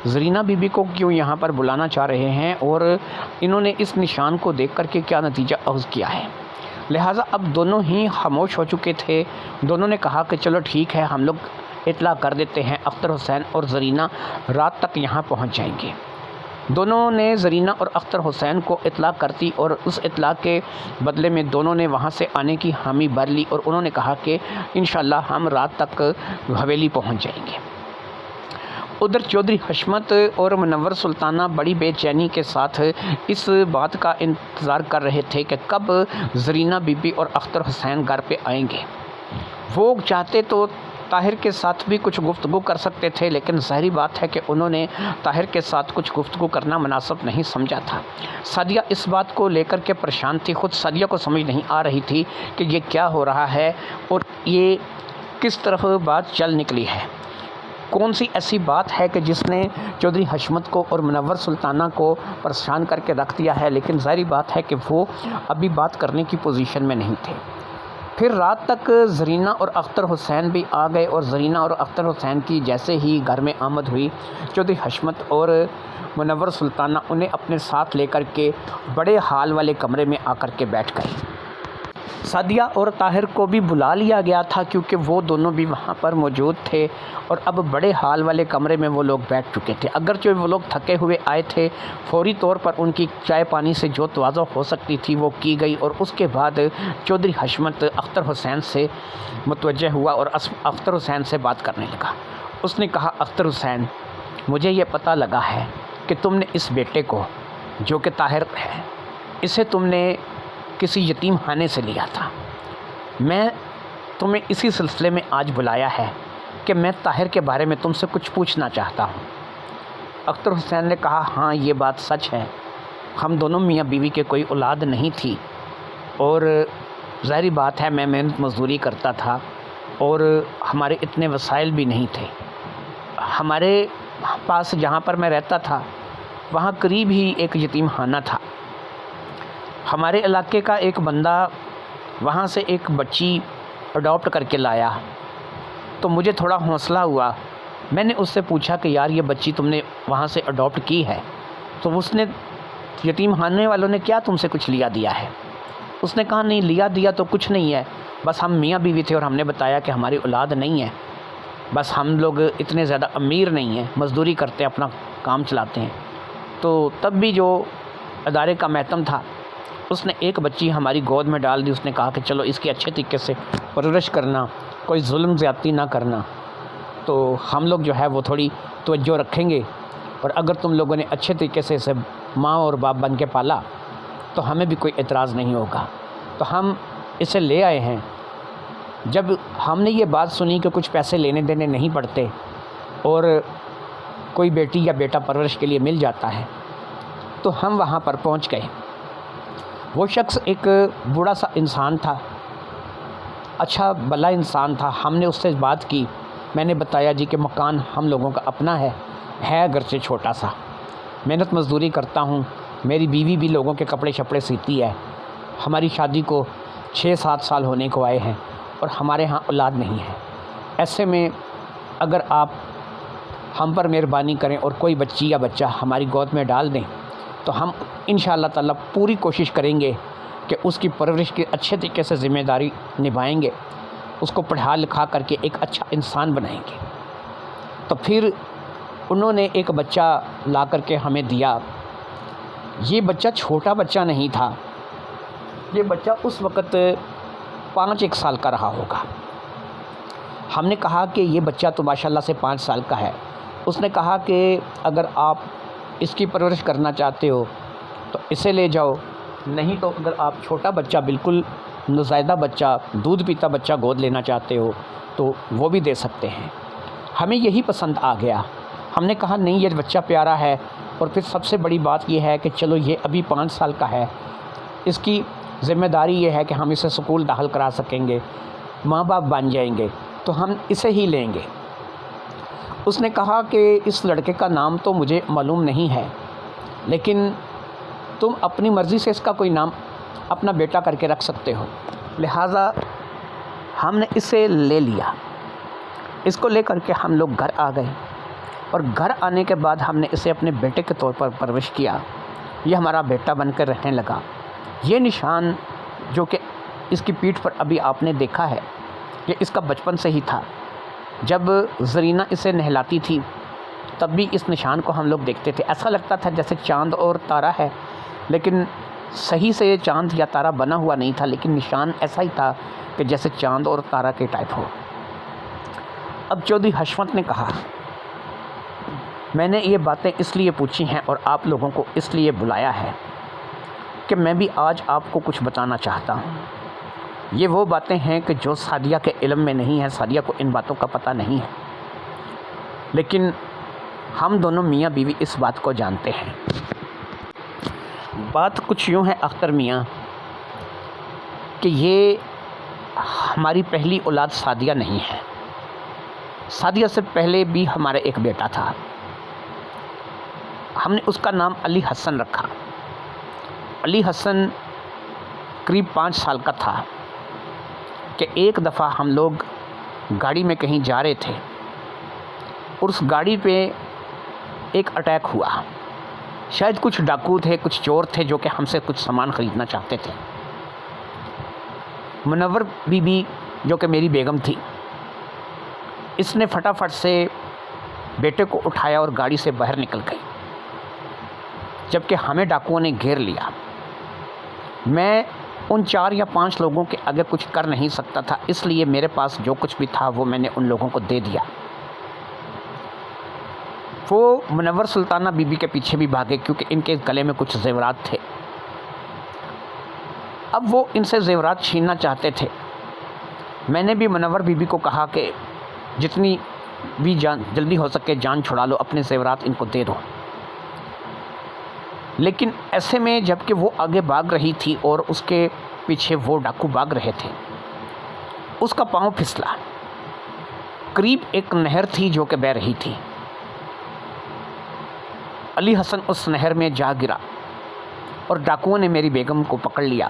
زرینہ بی بی کو کیوں یہاں پر بلانا چاہ رہے ہیں اور انہوں نے اس نشان کو دیکھ کر کے کیا نتیجہ اخذ کیا ہے۔ لہٰذا اب دونوں ہی خاموش ہو چکے تھے۔ دونوں نے کہا کہ چلو ٹھیک ہے، ہم لوگ اطلاع کر دیتے ہیں، اختر حسین اور زرینہ رات تک یہاں پہنچ جائیں گے۔ دونوں نے زرینہ اور اختر حسین کو اطلاع کر دی اور اس اطلاع کے بدلے میں دونوں نے وہاں سے آنے کی حامی بھر لی اور انہوں نے کہا کہ انشاءاللہ ہم رات تک حویلی پہنچ جائیں گے۔ ادھر چودھری حشمت اور منور سلطانہ بڑی بے چینی کے ساتھ اس بات کا انتظار کر رہے تھے کہ کب زرینہ بی بی اور اختر حسین گھر پہ آئیں گے۔ وہ چاہتے تو طاہر کے ساتھ بھی کچھ گفتگو کر سکتے تھے، لیکن ظاہری بات ہے کہ انہوں نے طاہر کے ساتھ کچھ گفتگو کرنا مناسب نہیں سمجھا تھا۔ سعدیہ اس بات کو لے کر کے پریشان تھی، خود سعدیہ کو سمجھ نہیں آ رہی تھی کہ یہ کیا ہو رہا ہے اور یہ کس طرف بات چل نکلی ہے، کون سی ایسی بات ہے کہ جس نے چودھری حشمت کو اور منور سلطانہ کو پریشان کر کے رکھ دیا ہے، لیکن ظاہری بات ہے کہ وہ ابھی بات کرنے کی پوزیشن میں نہیں تھے۔ پھر رات تک زرینہ اور اختر حسین بھی آ گئے اور زرینہ اور اختر حسین کی جیسے ہی گھر میں آمد ہوئی، چودھری حشمت اور منور سلطانہ انہیں اپنے ساتھ لے کر کے بڑے ہال والے کمرے میں آ کر کے بیٹھ گئے۔ سعدیہ اور طاہر کو بھی بلا لیا گیا تھا کیونکہ وہ دونوں بھی وہاں پر موجود تھے اور اب بڑے ہال والے کمرے میں وہ لوگ بیٹھ چکے تھے۔ اگرچہ وہ لوگ تھکے ہوئے آئے تھے، فوری طور پر ان کی چائے پانی سے جو توازہ ہو سکتی تھی وہ کی گئی اور اس کے بعد چودھری حشمت اختر حسین سے متوجہ ہوا اور اختر حسین سے بات کرنے لگا۔ اس نے کہا، اختر حسین، مجھے یہ پتہ لگا ہے کہ تم نے اس بیٹے کو جو کہ طاہر ہے، اسے تم نے کسی یتیم خانے سے لیا تھا۔ میں تمہیں اسی سلسلے میں آج بلایا ہے کہ میں طاہر کے بارے میں تم سے کچھ پوچھنا چاہتا ہوں۔ اختر حسین نے کہا، ہاں یہ بات سچ ہے، ہم دونوں میاں بیوی کے کوئی اولاد نہیں تھی اور ظاہری بات ہے میں محنت مزدوری کرتا تھا اور ہمارے اتنے وسائل بھی نہیں تھے۔ ہمارے پاس جہاں پر میں رہتا تھا وہاں قریب ہی ایک یتیم خانہ تھا۔ ہمارے علاقے کا ایک بندہ وہاں سے ایک بچی اڈاپٹ کر کے لایا تو مجھے تھوڑا حوصلہ ہوا۔ میں نے اس سے پوچھا کہ یار یہ بچی تم نے وہاں سے اڈاپٹ کی ہے؟ تو اس نے، یتیم خانے والوں نے کیا تم سے کچھ لیا دیا ہے؟ اس نے کہا، نہیں لیا دیا تو کچھ نہیں ہے، بس ہم میاں بیوی تھے اور ہم نے بتایا کہ ہماری اولاد نہیں ہے، بس ہم لوگ اتنے زیادہ امیر نہیں ہیں، مزدوری کرتے اپنا کام چلاتے ہیں۔ تو تب بھی جو ادارے کا محتم تھا اس نے ایک بچی ہماری گود میں ڈال دی۔ اس نے کہا کہ چلو اس کی اچھے طریقے سے پرورش کرنا، کوئی ظلم زیادتی نہ کرنا۔ تو ہم لوگ جو ہے وہ تھوڑی توجہ رکھیں گے اور اگر تم لوگوں نے اچھے طریقے سے اسے ماں اور باپ بن کے پالا تو ہمیں بھی کوئی اعتراض نہیں ہوگا۔ تو ہم اسے لے آئے ہیں۔ جب ہم نے یہ بات سنی کہ کچھ پیسے لینے دینے نہیں پڑتے اور کوئی بیٹی یا بیٹا پرورش کے لیے مل جاتا ہے تو ہم وہاں پر پہنچ گئے۔ وہ شخص ایک بوڑھا سا انسان تھا، اچھا بھلا انسان تھا۔ ہم نے اس سے بات کی، میں نے بتایا جی کہ مکان ہم لوگوں کا اپنا ہے اگرچہ چھوٹا سا، محنت مزدوری کرتا ہوں، میری بیوی بھی لوگوں کے کپڑے شپڑے سیتی ہے، ہماری شادی کو 6-7 سال ہونے کو آئے ہیں اور ہمارے ہاں اولاد نہیں ہے۔ ایسے میں اگر آپ ہم پر مہربانی کریں اور کوئی بچی یا بچہ ہماری گود میں ڈال دیں تو ہم انشاءاللہ تعالیٰ پوری کوشش کریں گے کہ اس کی پرورش کی اچھے طریقے سے ذمہ داری نبھائیں گے، اس کو پڑھا لکھا کر کے ایک اچھا انسان بنائیں گے۔ تو پھر انہوں نے ایک بچہ لا کر کے ہمیں دیا۔ یہ بچہ چھوٹا بچہ نہیں تھا، یہ بچہ اس وقت 5-1 سال کا رہا ہوگا۔ ہم نے کہا کہ یہ بچہ تو ماشاءاللہ سے 5 سال کا ہے۔ اس نے کہا کہ اگر آپ اس کی پرورش کرنا چاہتے ہو تو اسے لے جاؤ، نہیں تو اگر آپ چھوٹا بچہ بالکل نوزائیدہ بچہ دودھ پیتا بچہ گود لینا چاہتے ہو تو وہ بھی دے سکتے ہیں۔ ہمیں یہی پسند آ گیا۔ ہم نے کہا نہیں، یہ بچہ پیارا ہے، اور پھر سب سے بڑی بات یہ ہے کہ چلو یہ ابھی 5 سال کا ہے، اس کی ذمہ داری یہ ہے کہ ہم اسے سکول داخل کرا سکیں گے، ماں باپ بن جائیں گے تو ہم اسے ہی لیں گے۔ اس نے کہا کہ اس لڑکے کا نام تو مجھے معلوم نہیں ہے، لیکن تم اپنی مرضی سے اس کا کوئی نام اپنا بیٹا کر کے رکھ سکتے ہو۔ لہٰذا ہم نے اسے لے لیا۔ اس کو لے کر کے ہم لوگ گھر آ گئے، اور گھر آنے کے بعد ہم نے اسے اپنے بیٹے کے طور پر پرورش کیا۔ یہ ہمارا بیٹا بن کر رہنے لگا۔ یہ نشان جو کہ اس کی پیٹھ پر ابھی آپ نے دیکھا ہے، یہ اس کا بچپن سے ہی تھا۔ جب زرینہ اسے نہلاتی تھی تب بھی اس نشان کو ہم لوگ دیکھتے تھے، ایسا لگتا تھا جیسے چاند اور تارا ہے، لیکن صحیح سے یہ چاند یا تارا بنا ہوا نہیں تھا، لیکن نشان ایسا ہی تھا کہ جیسے چاند اور تارا کے ٹائپ ہو۔ اب چودھری حشمت نے کہا، میں نے یہ باتیں اس لیے پوچھی ہیں اور آپ لوگوں کو اس لیے بلایا ہے کہ میں بھی آج آپ کو کچھ بتانا چاہتا ہوں۔ یہ وہ باتیں ہیں کہ جو سعدیہ کے علم میں نہیں ہے، سعدیہ کو ان باتوں کا پتہ نہیں ہے، لیکن ہم دونوں میاں بیوی اس بات کو جانتے ہیں۔ بات کچھ یوں ہے اختر میاں کہ یہ ہماری پہلی اولاد سعدیہ نہیں ہے۔ سعدیہ سے پہلے بھی ہمارا ایک بیٹا تھا، ہم نے اس کا نام علی حسن رکھا۔ علی حسن قریب 5 سال کا تھا کہ ایک دفعہ ہم لوگ گاڑی میں کہیں جا رہے تھے اور اس گاڑی پہ ایک اٹیک ہوا۔ شاید کچھ ڈاکو تھے، کچھ چور تھے جو کہ ہم سے کچھ سامان خریدنا چاہتے تھے۔ منور بی بی جو کہ میری بیگم تھی، اس نے فٹافٹ سے بیٹے کو اٹھایا اور گاڑی سے باہر نکل گئی، جبکہ ہمیں ڈاکوؤں نے گھیر لیا۔ میں ان 4 یا 5 لوگوں کے آگے کچھ کر نہیں سکتا تھا، اس لیے میرے پاس جو کچھ بھی تھا وہ میں نے ان لوگوں کو دے دیا۔ وہ منور سلطانہ بی بی کے پیچھے بھی بھاگے کیونکہ ان کے گلے میں کچھ زیورات تھے۔ اب وہ ان سے زیورات چھیننا چاہتے تھے۔ میں نے بھی منور بی بی کو کہا کہ جتنی بھی جلدی ہو سکے جان چھڑا لو، اپنے زیورات ان کو دے دو۔ لیکن ایسے میں جب کہ وہ آگے بھاگ رہی تھی اور اس کے پیچھے وہ ڈاکو بھاگ رہے تھے، اس کا پاؤں پھسلا۔ قریب ایک نہر تھی جو کہ بہہ رہی تھی۔ علی حسن اس نہر میں جا گرا اور ڈاکوؤں نے میری بیگم کو پکڑ لیا۔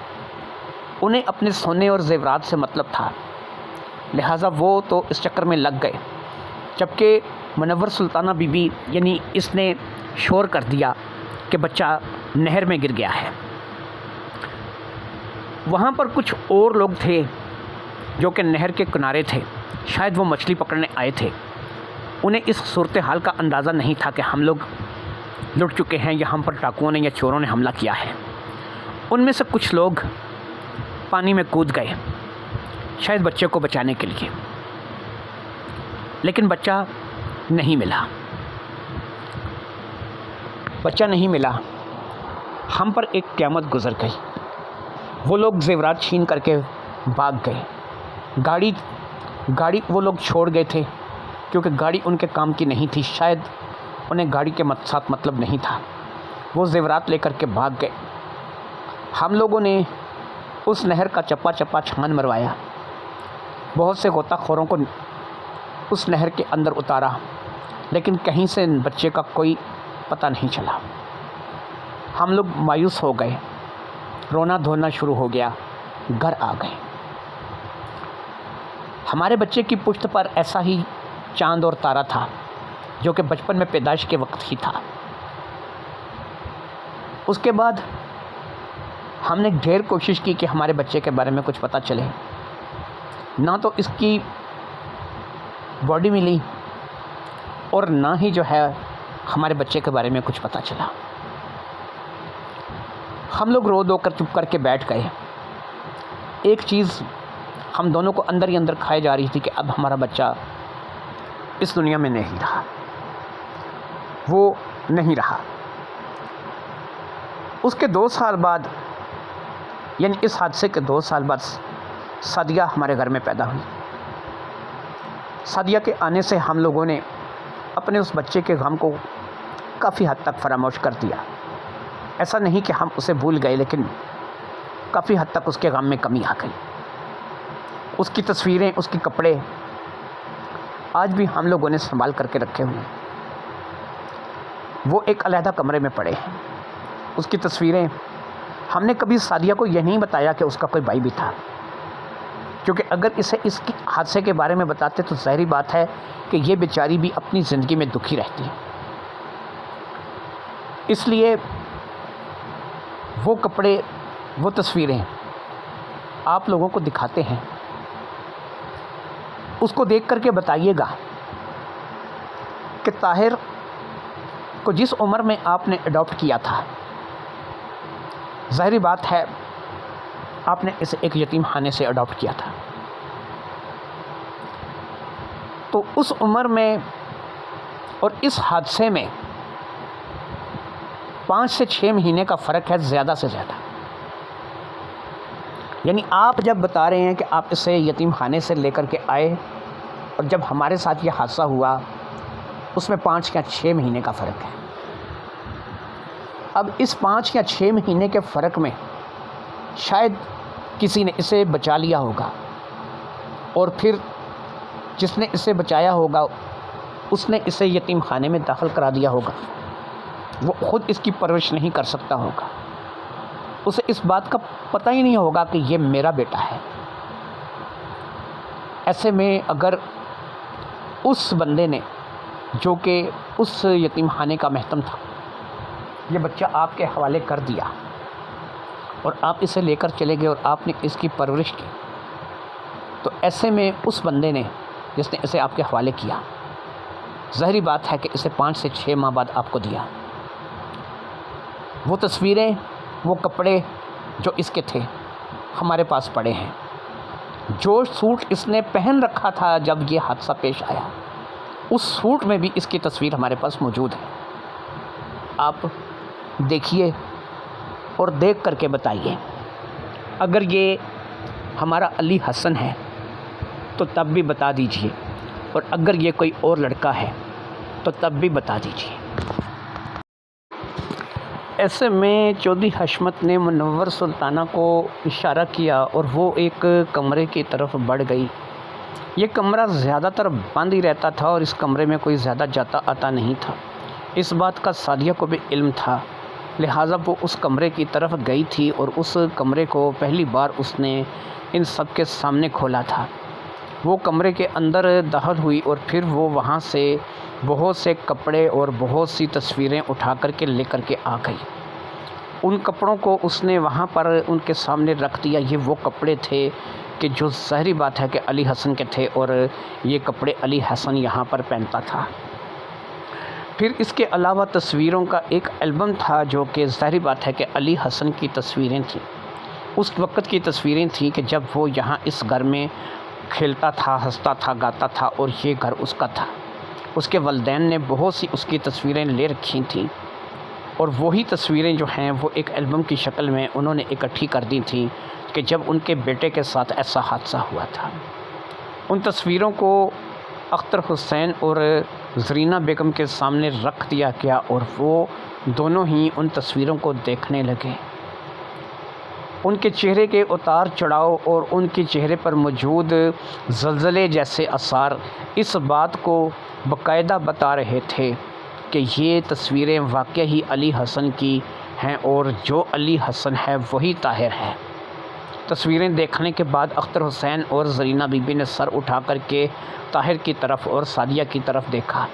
انہیں اپنے سونے اور زیورات سے مطلب تھا، لہٰذا وہ تو اس چکر میں لگ گئے، جبکہ منور سلطانہ بی بی یعنی اس نے شور کر دیا کہ بچہ نہر میں گر گیا ہے۔ وہاں پر کچھ اور لوگ تھے جو کہ نہر کے کنارے تھے، شاید وہ مچھلی پکڑنے آئے تھے۔ انہیں اس صورتحال کا اندازہ نہیں تھا کہ ہم لوگ لٹ چکے ہیں یا ہم پر ڈاکوؤں نے یا چوروں نے حملہ کیا ہے۔ ان میں سے کچھ لوگ پانی میں کود گئے، شاید بچے کو بچانے کے لیے، لیکن بچہ نہیں ملا۔ بچہ نہیں ملا، ہم پر ایک قیامت گزر گئی۔ وہ لوگ زیورات چھین کر کے بھاگ گئے، گاڑی وہ لوگ چھوڑ گئے تھے کیونکہ گاڑی ان کے کام کی نہیں تھی، شاید انہیں گاڑی کے ساتھ مطلب نہیں تھا۔ وہ زیورات لے کر کے بھاگ گئے۔ ہم لوگوں نے اس نہر کا چپا چپا چھان مروایا، بہت سے غوطہ خوروں کو اس نہر کے اندر اتارا، لیکن کہیں سے بچے کا کوئی پتہ نہیں چلا۔ ہم لوگ مایوس ہو گئے، رونا دھونا شروع ہو گیا، گھر آ گئے۔ ہمارے بچے کی پشت پر ایسا ہی چاند اور تارا تھا جو کہ بچپن میں پیدائش کے وقت ہی تھا۔ اس کے بعد ہم نے ڈھیر کوشش کی کہ ہمارے بچے کے بارے میں کچھ پتہ چلے، نہ تو اس کی باڈی ملی اور نہ ہی جو ہے ہمارے بچے کے بارے میں کچھ پتہ چلا۔ ہم لوگ رو دو کر چپ کر کے بیٹھ گئے۔ ایک چیز ہم دونوں کو اندر ہی اندر کھائے جا رہی تھی کہ اب ہمارا بچہ اس دنیا میں نہیں رہا، وہ نہیں رہا۔ اس کے 2 سال بعد، یعنی اس حادثے کے 2 سال بعد، سعدیہ ہمارے گھر میں پیدا ہوئی۔ سعدیہ کے آنے سے ہم لوگوں نے اپنے اس بچے کے غم کو کافی حد تک فراموش کر دیا۔ ایسا نہیں کہ ہم اسے بھول گئے، لیکن کافی حد تک اس کے غم میں کمی آ گئی۔ اس کی تصویریں، اس کے کپڑے آج بھی ہم لوگوں نے سنبھال کر کے رکھے ہوئے ہیں۔ وہ ایک علیحدہ کمرے میں پڑے ہیں۔ اس کی تصویریں، ہم نے کبھی سعدیہ کو یہ نہیں بتایا کہ اس کا کوئی بھائی بھی تھا، کیونکہ اگر اسے اس کی حادثے کے بارے میں بتاتے تو ظاہری بات ہے کہ یہ بیچاری بھی اپنی زندگی میں دکھی رہتی ہے۔ اس لیے وہ کپڑے، وہ تصویریں آپ لوگوں کو دکھاتے ہیں۔ اس کو دیکھ کر کے بتائیے گا کہ طاہر کو جس عمر میں آپ نے اڈاپٹ کیا تھا، ظاہری بات ہے آپ نے اسے ایک یتیم خانے سے اڈاپٹ کیا تھا، تو اس عمر میں اور اس حادثے میں 5 سے 6 مہینے کا فرق ہے، زیادہ سے زیادہ۔ یعنی آپ جب بتا رہے ہیں کہ آپ اسے یتیم خانے سے لے کر کے آئے اور جب ہمارے ساتھ یہ حادثہ ہوا، اس میں 5 یا 6 مہینے کا فرق ہے۔ اب اس 5 یا 6 مہینے کے فرق میں شاید کسی نے اسے بچا لیا ہوگا، اور پھر جس نے اسے بچایا ہوگا اس نے اسے یتیم خانے میں داخل کرا دیا ہوگا۔ وہ خود اس کی پرورش نہیں کر سکتا ہوگا، اسے اس بات کا پتہ ہی نہیں ہوگا کہ یہ میرا بیٹا ہے۔ ایسے میں اگر اس بندے نے، جو کہ اس یتیم خانے کا محتم تھا، یہ بچہ آپ کے حوالے کر دیا اور آپ اسے لے کر چلے گئے اور آپ نے اس کی پرورش کی، تو ایسے میں اس بندے نے جس نے اسے آپ کے حوالے کیا، ظاہری بات ہے کہ اسے 5 سے 6 ماہ بعد آپ کو دیا۔ وہ تصویریں، وہ کپڑے جو اس کے تھے ہمارے پاس پڑے ہیں۔ جو سوٹ اس نے پہن رکھا تھا جب یہ حادثہ پیش آیا، اس سوٹ میں بھی اس کی تصویر ہمارے پاس موجود ہے۔ آپ دیکھیے اور دیکھ کر کے بتائیے۔ اگر یہ ہمارا علی حسن ہے تو تب بھی بتا دیجئے، اور اگر یہ کوئی اور لڑکا ہے تو تب بھی بتا دیجئے۔ ایسے میں چودھری حشمت نے منور سلطانہ کو اشارہ کیا اور وہ ایک کمرے کی طرف بڑھ گئی۔ یہ کمرہ زیادہ تر بند ہی رہتا تھا اور اس کمرے میں کوئی زیادہ جاتا آتا نہیں تھا۔ اس بات کا سعدیہ کو بھی علم تھا، لہٰذا وہ اس کمرے کی طرف گئی تھی اور اس کمرے کو پہلی بار اس نے ان سب کے سامنے کھولا تھا۔ وہ کمرے کے اندر داخل ہوئی اور پھر وہ وہاں سے بہت سے کپڑے اور بہت سی تصویریں اٹھا کر کے لے کر کے آ گئی۔ ان کپڑوں کو اس نے وہاں پر ان کے سامنے رکھ دیا۔ یہ وہ کپڑے تھے کہ جو ظاہری بات ہے کہ علی حسن کے تھے، اور یہ کپڑے علی حسن یہاں پر پہنتا تھا۔ پھر اس کے علاوہ تصویروں کا ایک البم تھا جو کہ ظاہری بات ہے کہ علی حسن کی تصویریں تھیں، اس وقت کی تصویریں تھیں کہ جب وہ یہاں اس گھر میں کھیلتا تھا، ہنستا تھا، گاتا تھا، اور یہ گھر اس کا تھا۔ اس کے والدین نے بہت سی اس کی تصویریں لے رکھی تھیں اور وہی تصویریں جو ہیں وہ ایک البم کی شکل میں انہوں نے اکٹھی کر دی تھیں کہ جب ان کے بیٹے کے ساتھ ایسا حادثہ ہوا تھا۔ ان تصویروں کو اختر حسین اور زرینہ بیگم کے سامنے رکھ دیا گیا اور وہ دونوں ہی ان تصویروں کو دیکھنے لگے۔ ان کے چہرے کے اتار چڑھاؤ اور ان کے چہرے پر موجود زلزلے جیسے آثار اس بات کو باقاعدہ بتا رہے تھے کہ یہ تصویریں واقعی ہی علی حسن کی ہیں اور جو علی حسن ہے وہی طاہر ہے۔ تصویریں دیکھنے کے بعد اختر حسین اور زرینہ بی بی نے سر اٹھا کر کے طاہر کی طرف اور سعدیہ کی طرف دیکھا۔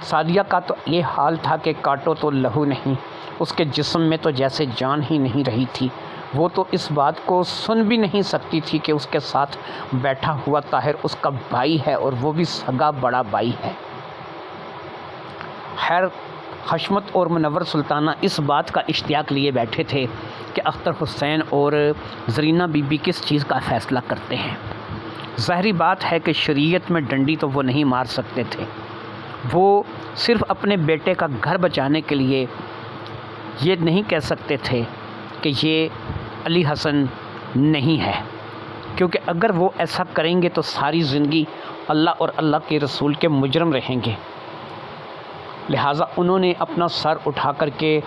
سعدیہ کا تو یہ حال تھا کہ کاٹو تو لہو نہیں، اس کے جسم میں تو جیسے جان ہی نہیں رہی تھی۔ وہ تو اس بات کو سن بھی نہیں سکتی تھی کہ اس کے ساتھ بیٹھا ہوا طاہر اس کا بھائی ہے اور وہ بھی سگا بڑا بھائی ہے۔ خیر حشمت اور منور سلطانہ اس بات کا اشتیاق لیے بیٹھے تھے کہ اختر حسین اور زرینہ بی بی کس چیز کا فیصلہ کرتے ہیں۔ ظاہری بات ہے کہ شریعت میں ڈنڈی تو وہ نہیں مار سکتے تھے، وہ صرف اپنے بیٹے کا گھر بچانے کے لیے یہ نہیں کہہ سکتے تھے کہ یہ علی حسن نہیں ہے، کیونکہ اگر وہ ایسا کریں گے تو ساری زندگی اللہ اور اللہ کے رسول کے مجرم رہیں گے۔ لہٰذا انہوں نے اپنا سر اٹھا کر کے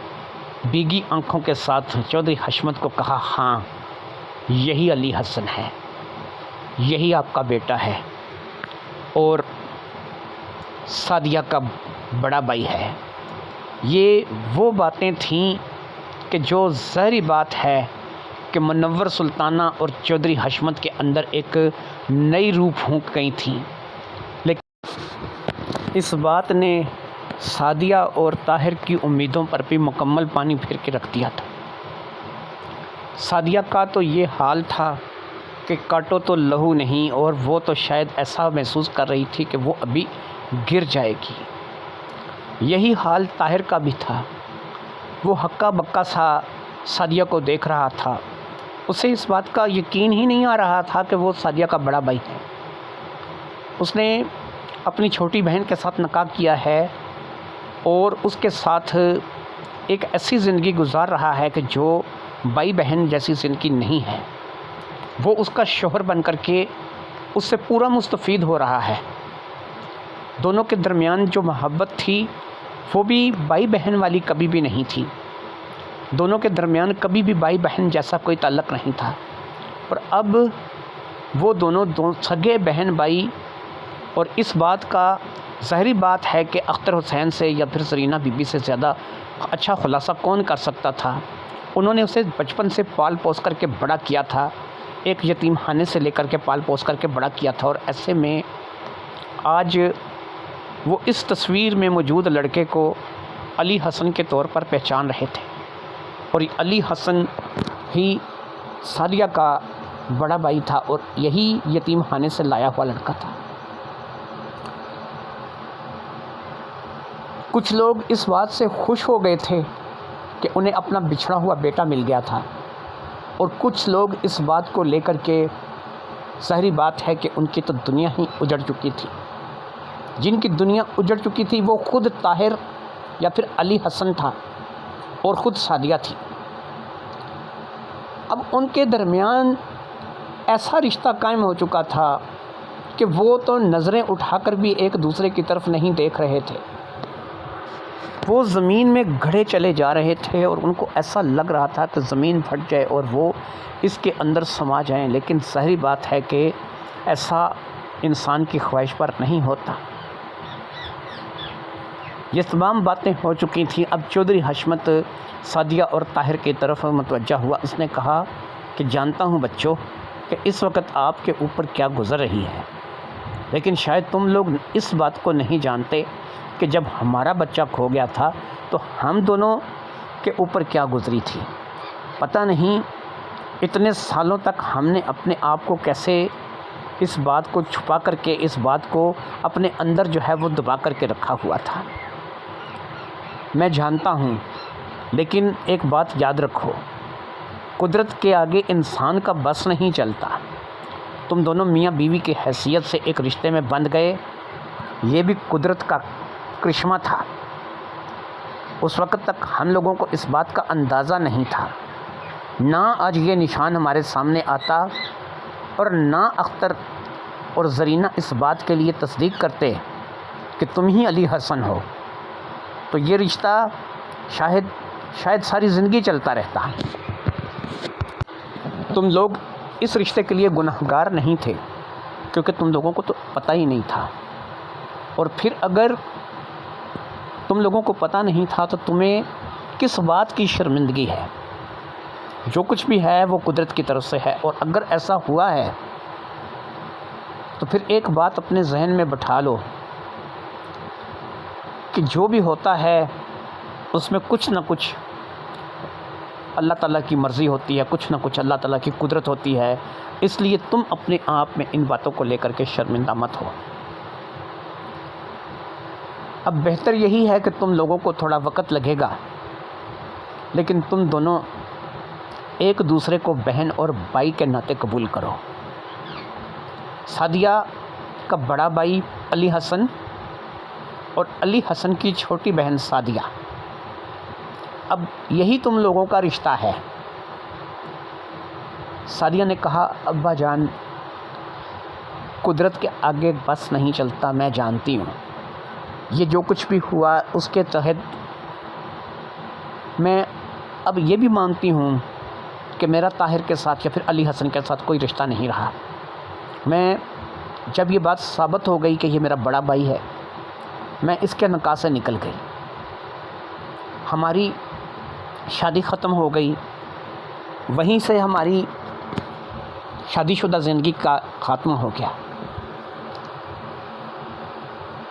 بھیگی آنکھوں کے ساتھ چودھری حشمت کو کہا، ہاں یہی علی حسن ہے، یہی آپ کا بیٹا ہے اور سعدیہ کا بڑا بھائی ہے۔ یہ وہ باتیں تھیں کہ جو ظاہری بات ہے کہ منور سلطانہ اور چودھری حشمت کے اندر ایک نئی روح پھونک گئی تھیں، لیکن اس بات نے سعدیہ اور طاہر کی امیدوں پر بھی مکمل پانی پھیر کے رکھ دیا تھا۔ سعدیہ کا تو یہ حال تھا کہ کاٹو تو لہو نہیں، اور وہ تو شاید ایسا محسوس کر رہی تھی کہ وہ ابھی گر جائے گی۔ یہی حال طاہر کا بھی تھا۔ وہ ہکا بکا سا سعدیہ کو دیکھ رہا تھا، اسے اس بات کا یقین ہی نہیں آ رہا تھا کہ وہ سعدیہ کا بڑا بھائی ہے۔ اس نے اپنی چھوٹی بہن کے ساتھ نکاح کیا ہے اور اس کے ساتھ ایک ایسی زندگی گزار رہا ہے کہ جو بھائی بہن جیسی زندگی نہیں ہے۔ وہ اس کا شوہر بن کر کے اس سے پورا مستفید ہو رہا ہے۔ دونوں کے درمیان جو محبت تھی وہ بھی بھائی بہن والی کبھی بھی نہیں تھی۔ دونوں کے درمیان کبھی بھی بھائی بہن جیسا کوئی تعلق نہیں تھا، اور اب وہ دونوں سگے بہن بھائی، اور اس بات کا ظاہری بات ہے کہ اختر حسین سے یا پھر زرینہ بی بی سے زیادہ اچھا خلاصہ کون کر سکتا تھا۔ انہوں نے اسے بچپن سے پال پوس کر کے بڑا کیا تھا، ایک یتیم خانے سے لے کر کے پال پوس کر کے بڑا کیا تھا، اور ایسے میں آج وہ اس تصویر میں موجود لڑکے کو علی حسن کے طور پر پہچان رہے تھے، اور علی حسن ہی سعدیہ کا بڑا بھائی تھا اور یہی یتیم خانے سے لایا ہوا لڑکا تھا۔ کچھ لوگ اس بات سے خوش ہو گئے تھے کہ انہیں اپنا بچھڑا ہوا بیٹا مل گیا تھا، اور کچھ لوگ اس بات کو لے کر کے ظاہری بات ہے کہ ان کی تو دنیا ہی اجڑ چکی تھی۔ جن کی دنیا اجڑ چکی تھی وہ خود طاہر یا پھر علی حسن تھا اور خود سعدیہ تھی۔ اب ان کے درمیان ایسا رشتہ قائم ہو چکا تھا کہ وہ تو نظریں اٹھا کر بھی ایک دوسرے کی طرف نہیں دیکھ رہے تھے، وہ زمین میں گھڑے چلے جا رہے تھے، اور ان کو ایسا لگ رہا تھا کہ زمین پھٹ جائے اور وہ اس کے اندر سما جائیں، لیکن ظاہری بات ہے کہ ایسا انسان کی خواہش پر نہیں ہوتا۔ یہ تمام باتیں ہو چکی تھیں۔ اب چودھری حشمت سعدیہ اور طاہر کی طرف متوجہ ہوا۔ اس نے کہا کہ جانتا ہوں بچوں کہ اس وقت آپ کے اوپر کیا گزر رہی ہے، لیکن شاید تم لوگ اس بات کو نہیں جانتے کہ جب ہمارا بچہ کھو گیا تھا تو ہم دونوں کے اوپر کیا گزری تھی۔ پتہ نہیں اتنے سالوں تک ہم نے اپنے آپ کو کیسے اس بات کو چھپا کر کے، اس بات کو اپنے اندر جو ہے وہ دبا کر کے رکھا ہوا تھا۔ میں جانتا ہوں، لیکن ایک بات یاد رکھو، قدرت کے آگے انسان کا بس نہیں چلتا۔ تم دونوں میاں بیوی کی حیثیت سے ایک رشتے میں بندھ گئے، یہ بھی قدرت کا کرشمہ تھا۔ اس وقت تک ہم لوگوں کو اس بات کا اندازہ نہیں تھا، نہ آج یہ نشان ہمارے سامنے آتا، اور نہ اختر اور زرینہ اس بات کے لیے تصدیق کرتے کہ تم ہی علی حسن ہو، تو یہ رشتہ شاید ساری زندگی چلتا رہتا۔ تم لوگ اس رشتے کے لیے گنہگار نہیں تھے، کیونکہ تم لوگوں کو تو پتہ ہی نہیں تھا، اور پھر اگر تم لوگوں کو پتہ نہیں تھا تو تمہیں کس بات کی شرمندگی ہے؟ جو کچھ بھی ہے وہ قدرت کی طرف سے ہے، اور اگر ایسا ہوا ہے تو پھر ایک بات اپنے ذہن میں بٹھا لو کہ جو بھی ہوتا ہے اس میں کچھ نہ کچھ اللہ تعالیٰ کی مرضی ہوتی ہے، کچھ نہ کچھ اللہ تعالیٰ کی قدرت ہوتی ہے، اس لیے تم اپنے آپ میں ان باتوں کو لے کر کے شرمندہ مت ہو۔ اب بہتر یہی ہے کہ تم لوگوں کو تھوڑا وقت لگے گا، لیکن تم دونوں ایک دوسرے کو بہن اور بھائی کے ناطے قبول کرو۔ سعدیہ کا بڑا بھائی علی حسن اور علی حسن کی چھوٹی بہن سعدیہ، اب یہی تم لوگوں کا رشتہ ہے۔ سعدیہ نے کہا، ابا جان، قدرت کے آگے بس نہیں چلتا، میں جانتی ہوں، یہ جو کچھ بھی ہوا اس کے تحت میں اب یہ بھی مانتی ہوں کہ میرا طاہر کے ساتھ یا پھر علی حسن کے ساتھ کوئی رشتہ نہیں رہا۔ میں جب یہ بات ثابت ہو گئی کہ یہ میرا بڑا بھائی ہے، میں اس کے نکاح سے نکل گئی، ہماری شادی ختم ہو گئی، وہیں سے ہماری شادی شدہ زندگی کا خاتمہ ہو گیا۔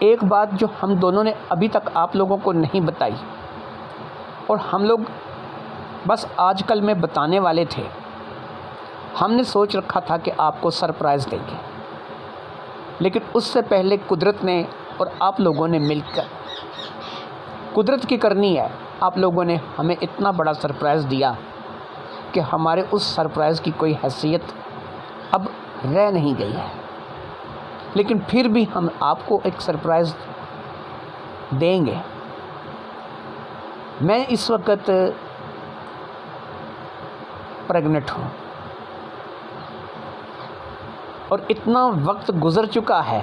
ایک بات جو ہم دونوں نے ابھی تک آپ لوگوں کو نہیں بتائی، اور ہم لوگ بس آج کل میں بتانے والے تھے، ہم نے سوچ رکھا تھا کہ آپ کو سرپرائز دیں گے، لیکن اس سے پہلے قدرت نے اور آپ لوگوں نے مل کر، قدرت کی کرنی ہے، آپ لوگوں نے ہمیں اتنا بڑا سرپرائز دیا کہ ہمارے اس سرپرائز کی کوئی حیثیت اب رہ نہیں گئی ہے، لیکن پھر بھی ہم آپ کو ایک سرپرائز دیں گے۔ میں اس وقت پریگننٹ ہوں، اور اتنا وقت گزر چکا ہے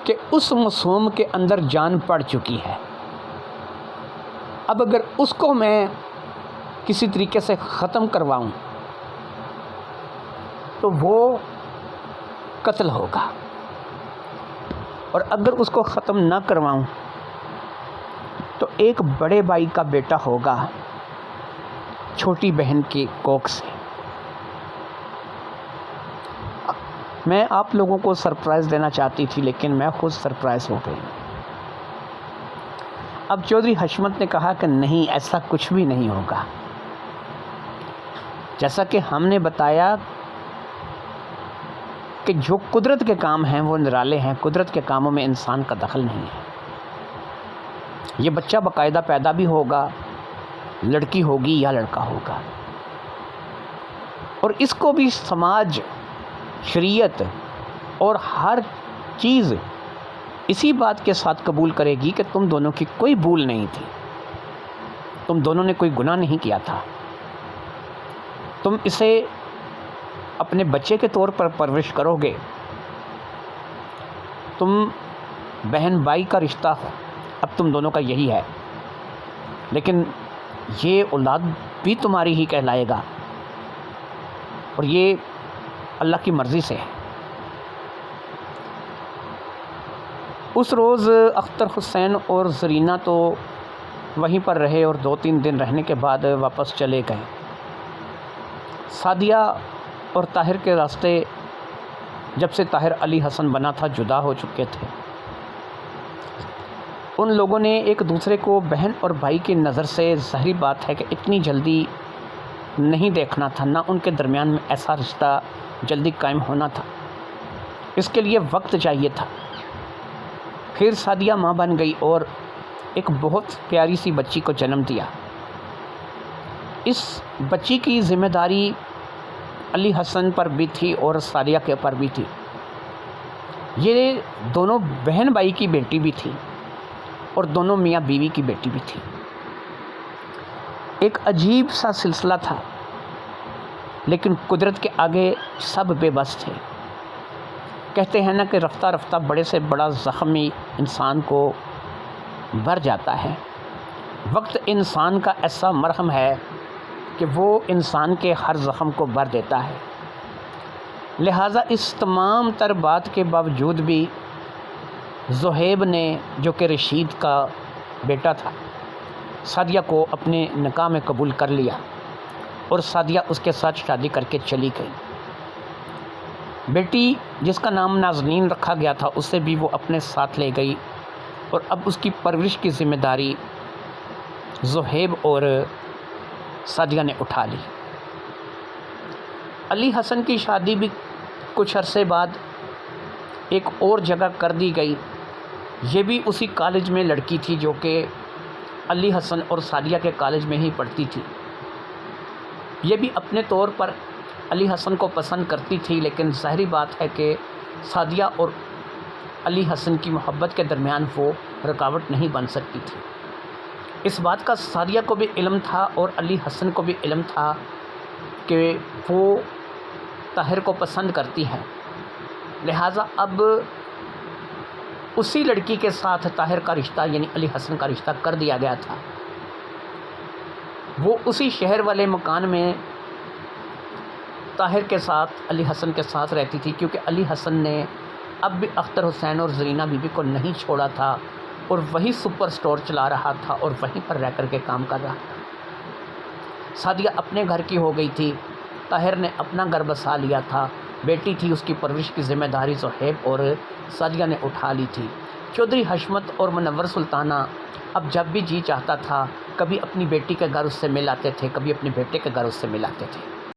کہ اس معصوم کے اندر جان پڑ چکی ہے۔ اب اگر اس کو میں کسی طریقے سے ختم کرواؤں تو وہ قتل ہوگا، اور اگر اس کو ختم نہ کرواؤں تو ایک بڑے بھائی کا بیٹا ہوگا چھوٹی بہن کی کوکھ سے۔ میں آپ لوگوں کو سرپرائز دینا چاہتی تھی، لیکن میں خود سرپرائز ہو گئی۔ اب چودھری حشمت نے کہا کہ نہیں، ایسا کچھ بھی نہیں ہوگا۔ جیسا کہ ہم نے بتایا کہ جو قدرت کے کام ہیں وہ نرالے ہیں، قدرت کے کاموں میں انسان کا دخل نہیں ہے۔ یہ بچہ باقاعدہ پیدا بھی ہوگا، لڑکی ہوگی یا لڑکا ہوگا، اور اس کو بھی سماج، شریعت اور ہر چیز اسی بات کے ساتھ قبول کرے گی کہ تم دونوں کی کوئی بھول نہیں تھی، تم دونوں نے کوئی گناہ نہیں کیا تھا، تم اسے اپنے بچے کے طور پر پرورش کرو گے، تم بہن بھائی کا رشتہ اب تم دونوں کا یہی ہے، لیکن یہ اولاد بھی تمہاری ہی کہلائے گا، اور یہ اللہ کی مرضی سے ہے۔ اس روز اختر حسین اور زرینہ تو وہیں پر رہے، اور 2-3 دن رہنے کے بعد واپس چلے گئے۔ سعدیہ اور طاہر کے راستے جب سے طاہر علی حسن بنا تھا جدا ہو چکے تھے۔ ان لوگوں نے ایک دوسرے کو بہن اور بھائی کی نظر سے، ظاہری بات ہے کہ اتنی جلدی نہیں دیکھنا تھا، نہ ان کے درمیان میں ایسا رشتہ جلدی قائم ہونا تھا، اس کے لیے وقت چاہیے تھا۔ پھر سعدیہ ماں بن گئی اور ایک بہت پیاری سی بچی کو جنم دیا۔ اس بچی کی ذمہ داری علی حسن پر بھی تھی اور سعدیہ کے پر بھی تھی۔ یہ دونوں بہن بھائی کی بیٹی بھی تھی، اور دونوں میاں بیوی کی بیٹی بھی تھی۔ ایک عجیب سا سلسلہ تھا، لیکن قدرت کے آگے سب بے بس تھے۔ کہتے ہیں نا کہ رفتہ رفتہ بڑے سے بڑا زخمی انسان کو بھر جاتا ہے۔ وقت انسان کا ایسا مرہم ہے کہ وہ انسان کے ہر زخم کو بھر دیتا ہے۔ لہٰذا اس تمام تر بات کے باوجود بھی زہیب نے، جو کہ رشید کا بیٹا تھا، سعدیہ کو اپنے نکاح میں قبول کر لیا اور سعدیہ اس کے ساتھ شادی کر کے چلی گئی۔ بیٹی جس کا نام نازنین رکھا گیا تھا اسے بھی وہ اپنے ساتھ لے گئی، اور اب اس کی پرورش کی ذمہ داری زہیب اور سعدیہ نے اٹھا لی۔ علی حسن کی شادی بھی کچھ عرصے بعد ایک اور جگہ کر دی گئی۔ یہ بھی اسی کالج میں لڑکی تھی جو کہ علی حسن اور سعدیہ کے کالج میں ہی پڑھتی تھی۔ یہ بھی اپنے طور پر علی حسن کو پسند کرتی تھی، لیکن ظاہری بات ہے کہ سعدیہ اور علی حسن کی محبت کے درمیان وہ رکاوٹ نہیں بن سکتی تھی۔ اس بات کا سعدیہ کو بھی علم تھا اور علی حسن کو بھی علم تھا کہ وہ طاہر کو پسند کرتی ہے، لہٰذا اب اسی لڑکی کے ساتھ طاہر کا رشتہ یعنی علی حسن کا رشتہ کر دیا گیا تھا۔ وہ اسی شہر والے مکان میں طاہر کے ساتھ، علی حسن کے ساتھ رہتی تھی، کیونکہ علی حسن نے اب بھی اختر حسین اور زرینہ بی بی کو نہیں چھوڑا تھا اور وہی سپر سٹور چلا رہا تھا اور وہیں پر رہ کر کے کام کر رہا تھا۔ سعدیہ اپنے گھر کی ہو گئی تھی، طاہر نے اپنا گھر بسا لیا تھا، بیٹی تھی، اس کی پرورش کی ذمہ داری زہیب اور سعدیہ نے اٹھا لی تھی۔ چودھری حشمت اور منور سلطانہ اب جب بھی جی چاہتا تھا کبھی اپنی بیٹی کے گھر اس سے مل آتے تھے، کبھی اپنے بیٹے کے گھر اس سے مل آتے تھے۔